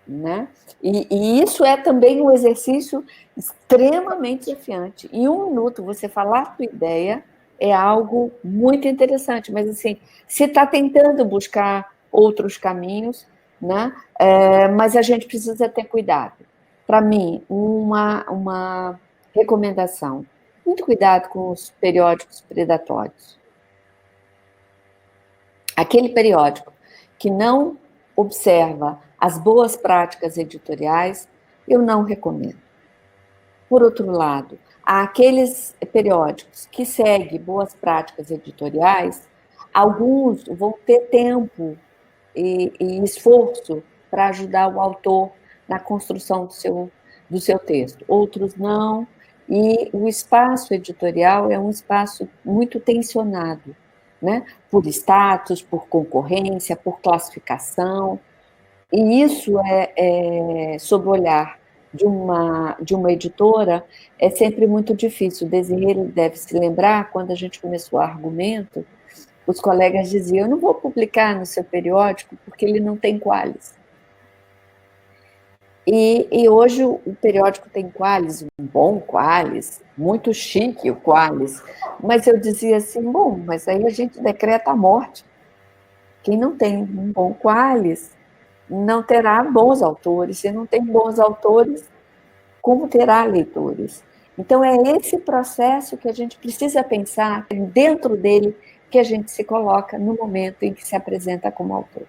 né? E isso é também um exercício extremamente desafiante. Em 1 minuto, você falar a sua ideia é algo muito interessante, mas assim, você está tentando buscar outros caminhos, né? Mas a gente precisa ter cuidado. Para mim, uma recomendação, muito cuidado com os periódicos predatórios. Aquele periódico que não observa as boas práticas editoriais, eu não recomendo. Por outro lado, há aqueles periódicos que seguem boas práticas editoriais, alguns vão ter tempo e esforço para ajudar o autor na construção do seu texto, outros não, e o espaço editorial é um espaço muito tensionado, né? Por status, por concorrência, por classificação, e isso sob o olhar de uma editora, é sempre muito difícil. Desirê deve se lembrar, quando a gente começou o argumento, os colegas diziam, eu não vou publicar no seu periódico porque ele não tem qualis. E hoje o periódico tem qualis, um bom qualis, muito chique o qualis, mas eu dizia assim, bom, mas aí a gente decreta a morte. Quem não tem um bom qualis não terá bons autores, se não tem bons autores, como terá leitores? Então é esse processo que a gente precisa pensar, dentro dele que a gente se coloca no momento em que se apresenta como autor.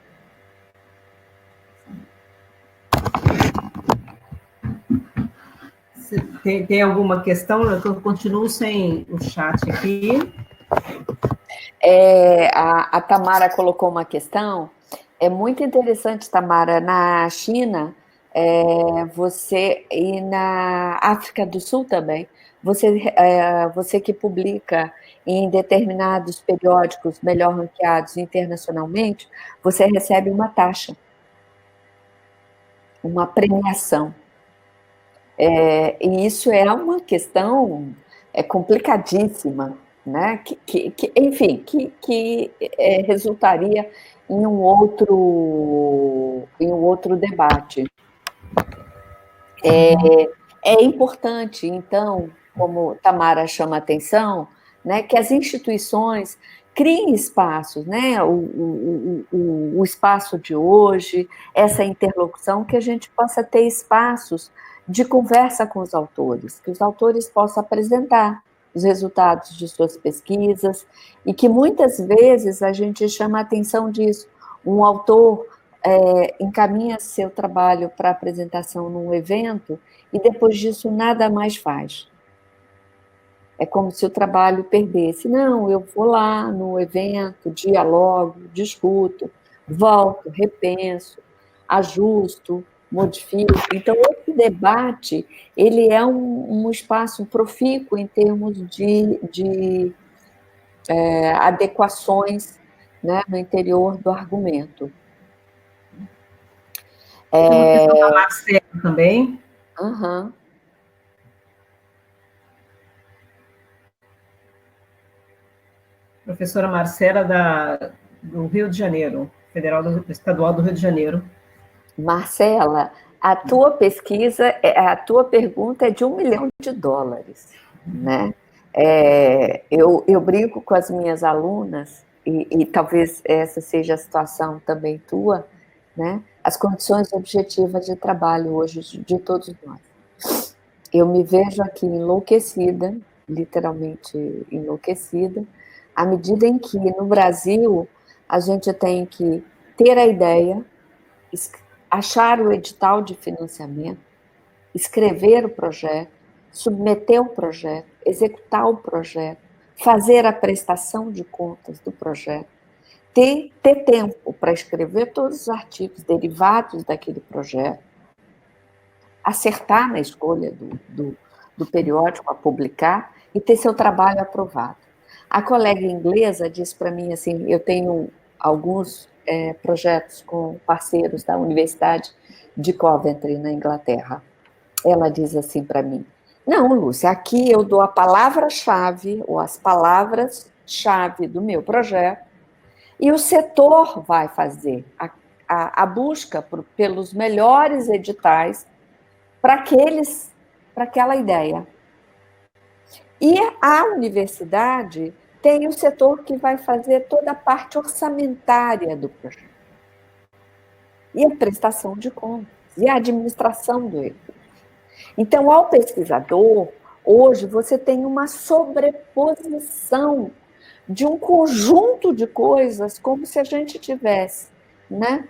Tem alguma questão? Eu continuo sem o chat aqui. A Tamara colocou uma questão. É muito interessante, Tamara, na China, e na África do Sul também, você que publica em determinados periódicos melhor ranqueados internacionalmente, você recebe uma taxa, uma premiação. E isso é uma questão complicadíssima, né? Enfim, que resultaria em um outro debate. É importante, então, como Tamara chama a atenção, né, que as instituições criem espaços, né, o espaço de hoje, essa interlocução, que a gente possa ter espaços de conversa com os autores, que os autores possam apresentar os resultados de suas pesquisas, e que muitas vezes a gente chama a atenção disso. Um autor encaminha seu trabalho para apresentação num evento, e depois disso nada mais faz. É como se o trabalho perdesse. Não, eu vou lá no evento, dialogo, discuto, volto, repenso, ajusto, modifico. Então, esse debate, ele é um espaço profícuo em termos de adequações, né, no interior do argumento. Tem uma questão da Marcela também. Uhum. Professora Marcela, do Rio de Janeiro, Estadual do Rio de Janeiro. Marcela, a tua pesquisa, a tua pergunta é de $1 milhão, né? Eu brinco com as minhas alunas, e talvez essa seja a situação também tua, né? As condições objetivas de trabalho hoje de todos nós. Eu me vejo aqui enlouquecida, literalmente enlouquecida, à medida em que no Brasil a gente tem que ter a ideia, achar o edital de financiamento, escrever o projeto, submeter o projeto, executar o projeto, fazer a prestação de contas do projeto, ter tempo para escrever todos os artigos derivados daquele projeto, acertar na escolha do periódico a publicar e ter seu trabalho aprovado. A colega inglesa disse para mim assim, eu tenho alguns projetos com parceiros da Universidade de Coventry, na Inglaterra. Ela diz assim para mim, não, Lúcia, aqui eu dou a palavra-chave ou as palavras-chave do meu projeto e o setor vai fazer a busca pelos melhores editais para aquela ideia. E a universidade tem o setor que vai fazer toda a parte orçamentária do projeto. E a prestação de contas, e a administração do evento. Então, ao pesquisador, hoje você tem uma sobreposição de um conjunto de coisas, como se a gente tivesse, né?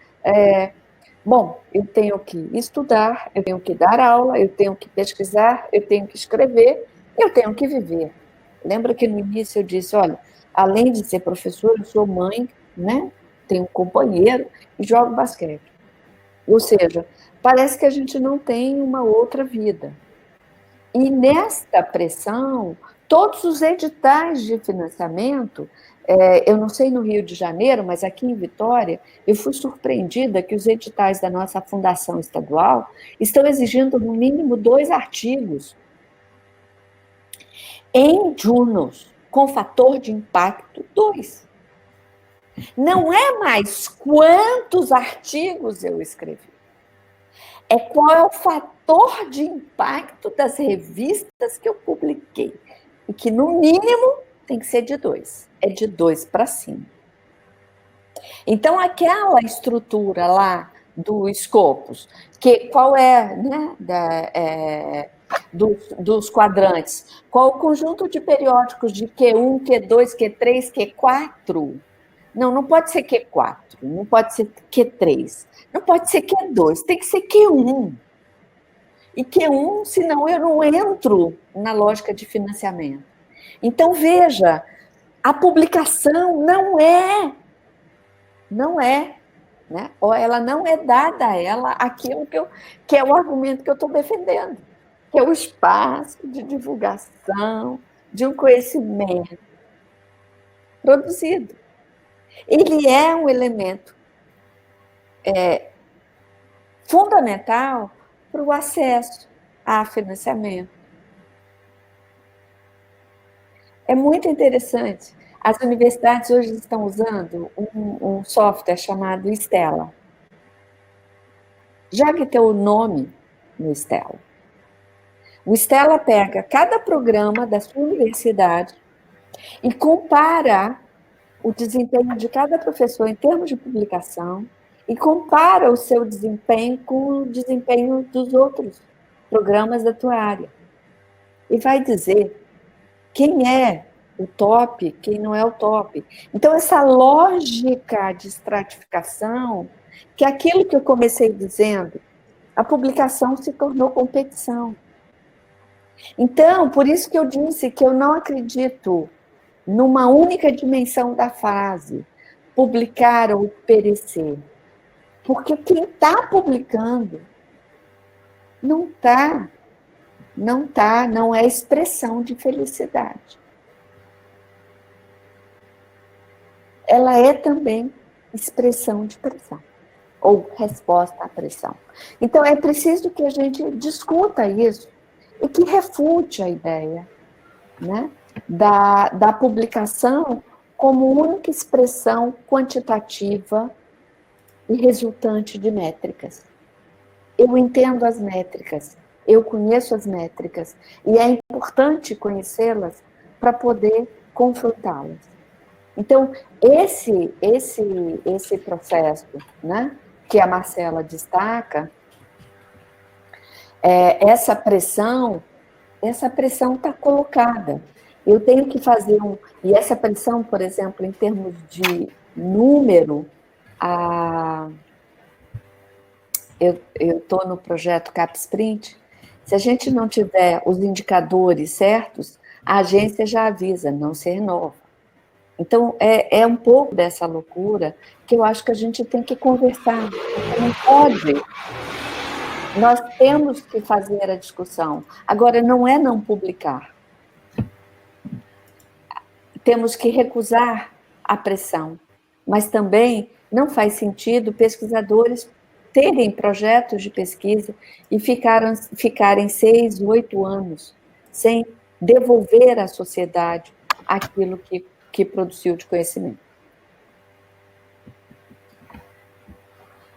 Bom, eu tenho que estudar, eu tenho que dar aula, eu tenho que pesquisar, eu tenho que escrever, eu tenho que viver. Lembra que no início eu disse, olha, além de ser professora, eu sou mãe, né? Tenho um companheiro e jogo basquete. Ou seja, parece que a gente não tem uma outra vida. E nesta pressão, todos os editais de financiamento, eu não sei no Rio de Janeiro, mas aqui em Vitória, eu fui surpreendida que os editais da nossa fundação estadual estão exigindo no mínimo 2 artigos em journals, com fator de impacto 2. Não é mais quantos artigos eu escrevi, é qual é o fator de impacto das revistas que eu publiquei, e que no mínimo tem que ser de 2, é de 2 para cima. Então, aquela estrutura lá do Scopus, qual é, né, dos quadrantes, qual o conjunto de periódicos de Q1, Q2, Q3, Q4? Não pode ser Q4, não pode ser Q3, não pode ser Q2, tem que ser Q1. E Q1, senão eu não entro na lógica de financiamento. Então, veja, a publicação não é, né? Ou ela não é dada a ela aquilo que é o argumento que eu estou defendendo, que é o espaço de divulgação de um conhecimento produzido. Ele é um elemento fundamental para o acesso a financiamento. É muito interessante. As universidades hoje estão usando um software chamado Stella. Já que tem o nome no Stella. O Stella pega cada programa da sua universidade e compara o desempenho de cada professor em termos de publicação e compara o seu desempenho com o desempenho dos outros programas da tua área. E vai dizer quem é o top, quem não é o top. Então, essa lógica de estratificação, que é aquilo que eu comecei dizendo, a publicação se tornou competição. Então, por isso que eu disse que eu não acredito numa única dimensão da frase, publicar ou perecer. Porque quem está publicando não é expressão de felicidade. Ela é também expressão de pressão, ou resposta à pressão. Então, é preciso que a gente discuta isso e que refute a ideia, né, da publicação como única expressão quantitativa e resultante de métricas. Eu entendo as métricas, eu conheço as métricas, e é importante conhecê-las para poder confrontá-las. Então, esse processo, né, que a Marcela destaca, essa pressão está colocada. Eu tenho que fazer e essa pressão, por exemplo, em termos de número, eu estou no projeto CapSprint, se a gente não tiver os indicadores certos, a agência já avisa, não se renova. Então, é um pouco dessa loucura que eu acho que a gente tem que conversar. Não pode. Nós temos que fazer a discussão. Agora, não é não publicar. Temos que recusar a pressão. Mas também não faz sentido pesquisadores terem projetos de pesquisa e ficarem 6, 8 anos sem devolver à sociedade aquilo que produziu de conhecimento.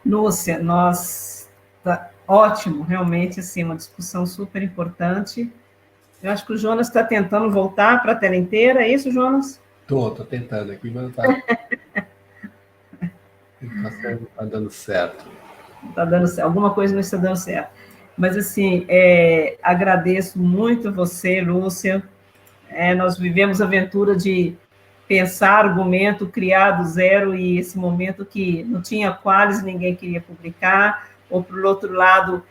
Lúcia, ótimo, realmente, assim, uma discussão super importante. Eu acho que o Jonas está tentando voltar para a tela inteira, é isso, Jonas? Tô tentando aqui, mas não tá, tá dando certo. Está dando certo, alguma coisa não está dando certo. Mas, assim, agradeço muito você, Lúcia. Nós vivemos a aventura de pensar argumento, criar do zero, e esse momento que não tinha quase, ninguém queria publicar, ou, por outro lado,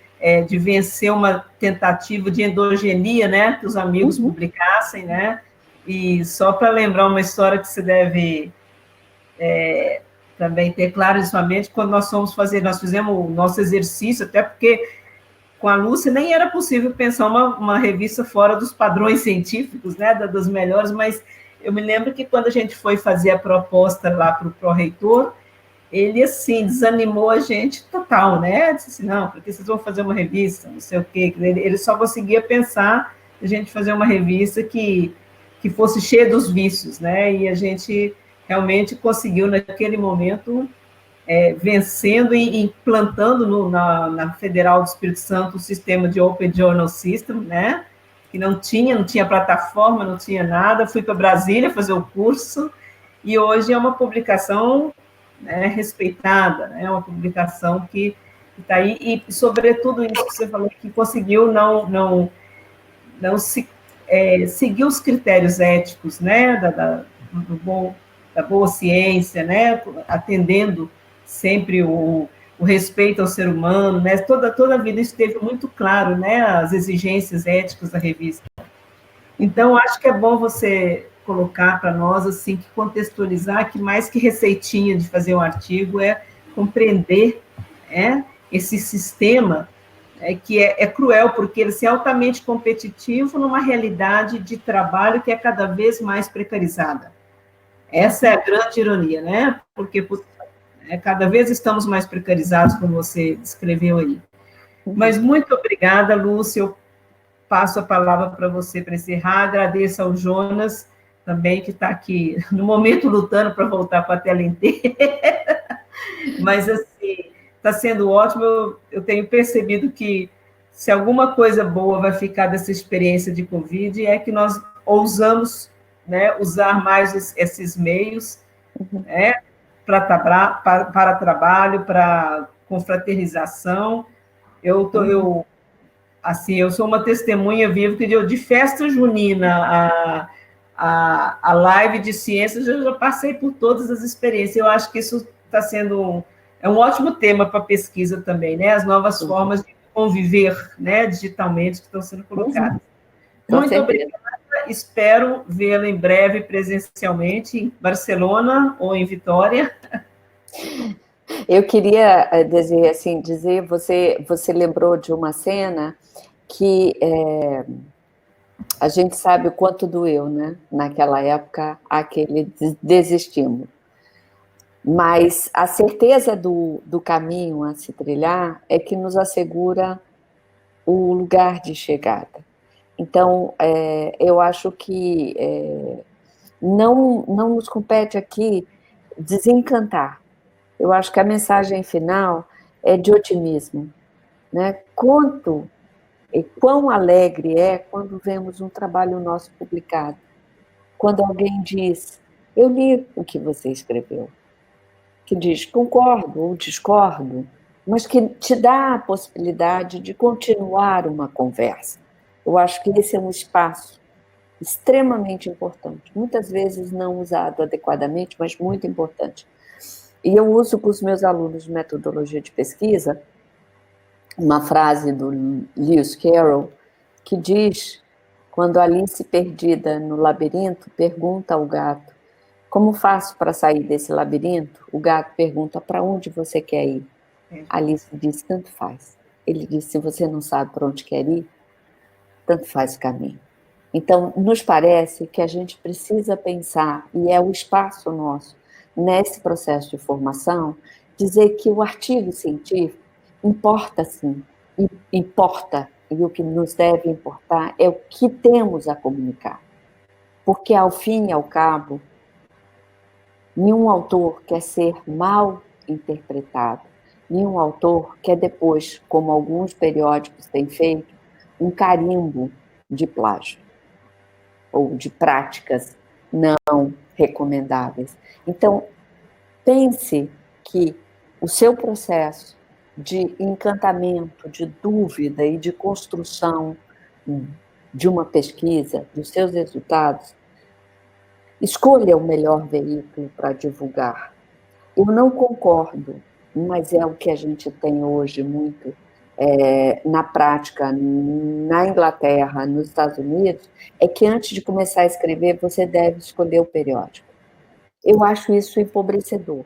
de vencer uma tentativa de endogenia, né, que os amigos publicassem, né, e só para lembrar uma história que você deve também ter claro em sua mente, quando nós fizemos o nosso exercício, até porque com a Lúcia nem era possível pensar uma revista fora dos padrões científicos, né, das melhores, mas eu me lembro que quando a gente foi fazer a proposta lá para o pró-reitor, ele, assim, desanimou a gente total, né? Disse assim, não, porque vocês vão fazer uma revista, não sei o quê. Ele só conseguia pensar a gente fazer uma revista que fosse cheia dos vícios, né? E a gente realmente conseguiu, naquele momento, vencendo e implantando na Federal do Espírito Santo o sistema de Open Journal System, né? Que não tinha plataforma, não tinha nada. Fui para Brasília fazer o curso, e hoje é uma publicação, né, respeitada, né? Uma publicação que está aí, e, sobretudo, isso que você falou, que conseguiu não seguir os critérios éticos, né? Da boa ciência, né? Atendendo sempre o respeito ao ser humano, né? Toda a vida isso esteve muito claro, né? As exigências éticas da revista. Então, acho que é bom você colocar para nós, assim, que contextualizar, que mais que receitinha de fazer um artigo é compreender esse sistema que é cruel, porque ele é altamente competitivo numa realidade de trabalho que é cada vez mais precarizada. Essa é a grande ironia, né? Porque cada vez estamos mais precarizados, como você descreveu aí. Mas muito obrigada, Lúcia. Eu passo a palavra para você para encerrar. Agradeço ao Jonas também, que está aqui, no momento, lutando para voltar para a tela inteira. Mas, assim, está sendo ótimo. Eu tenho percebido que, se alguma coisa boa vai ficar dessa experiência de Covid, é que nós ousamos, né, usar mais esses meios, para trabalho, para confraternização. Eu sou uma testemunha viva de festa junina, a live de ciências, eu já passei por todas as experiências. Eu acho que isso está sendo um ótimo tema para pesquisa também, né? As novas formas de conviver, né, digitalmente, que estão sendo colocadas. Muito obrigada. Espero vê-la em breve presencialmente em Barcelona ou em Vitória. Eu queria dizer, você lembrou de uma cena que a gente sabe o quanto doeu, né? Naquela época, aquele desestímulo. Mas a certeza do caminho a se trilhar é que nos assegura o lugar de chegada. Então, eu acho que não nos compete aqui desencantar. Eu acho que a mensagem final é de otimismo, né? Quão alegre é quando vemos um trabalho nosso publicado, quando alguém diz, eu li o que você escreveu, que diz, concordo ou discordo, mas que te dá a possibilidade de continuar uma conversa. Eu acho que esse é um espaço extremamente importante, muitas vezes não usado adequadamente, mas muito importante. E eu uso para os meus alunos de metodologia de pesquisa uma frase do Lewis Carroll, que diz, quando Alice, perdida no labirinto, pergunta ao gato, Como faço para sair desse labirinto? O gato pergunta, para onde você quer ir? Alice diz, tanto faz. Ele diz, se você não sabe para onde quer ir, tanto faz o caminho. Então, nos parece que a gente precisa pensar, e é o espaço nosso, nesse processo de formação, dizer que o artigo científico importa sim, importa, e o que nos deve importar é o que temos a comunicar. Porque, ao fim e ao cabo, nenhum autor quer ser mal interpretado, nenhum autor quer depois, como alguns periódicos têm feito, um carimbo de plágio ou de práticas não recomendáveis. Então, pense que o seu processo de encantamento, de dúvida e de construção de uma pesquisa, dos seus resultados, escolha o melhor veículo para divulgar. Eu não concordo, mas é o que a gente tem hoje muito na prática, na Inglaterra, nos Estados Unidos, é que antes de começar a escrever, você deve escolher o periódico. Eu acho isso empobrecedor.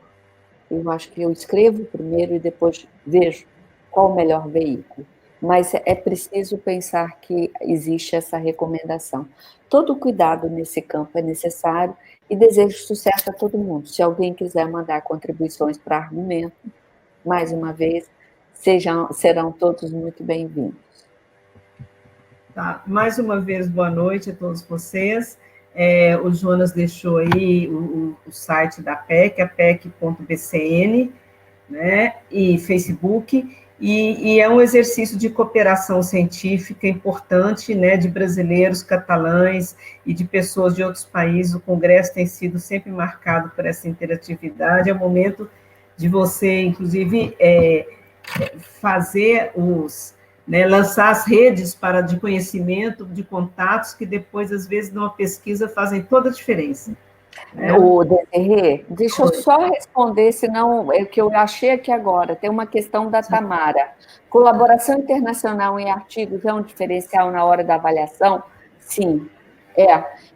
Eu acho que eu escrevo primeiro e depois vejo qual o melhor veículo. Mas é preciso pensar que existe essa recomendação. Todo cuidado nesse campo é necessário e desejo sucesso a todo mundo. Se alguém quiser mandar contribuições para argumento, mais uma vez, serão todos muito bem-vindos. Tá. Mais uma vez, boa noite a todos vocês. O Jonas deixou aí o site da PEC, a PEC.bcn, né, e Facebook, e é um exercício de cooperação científica importante, né, de brasileiros, catalães e de pessoas de outros países. O Congresso tem sido sempre marcado por essa interatividade. É o momento de você, inclusive, fazer lançar as redes de conhecimento, de contatos, que depois, às vezes, numa pesquisa, fazem toda a diferença. Né? O Desirê, deixa eu só responder, senão é que eu achei aqui agora, tem uma questão da Tamara. Colaboração internacional em artigos é um diferencial na hora da avaliação? Sim,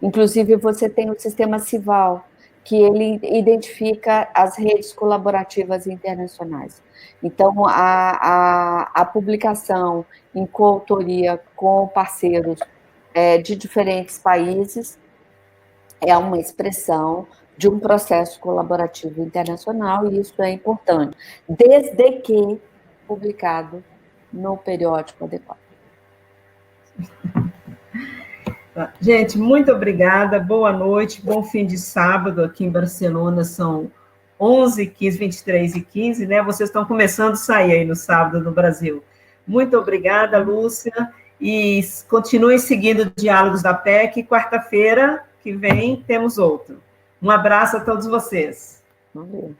Inclusive, você tem o sistema Cival, que ele identifica as redes colaborativas internacionais. Então, a publicação em coautoria com parceiros de diferentes países é uma expressão de um processo colaborativo internacional, e isso é importante, desde que publicado no periódico adequado. Gente, muito obrigada, boa noite, bom fim de sábado. Aqui em Barcelona são 11h15, 23h15, né? Vocês estão começando a sair aí no sábado no Brasil. Muito obrigada, Lúcia, e continuem seguindo Diálogos da PEC. Quarta-feira que vem temos outro. Um abraço a todos vocês. Valeu.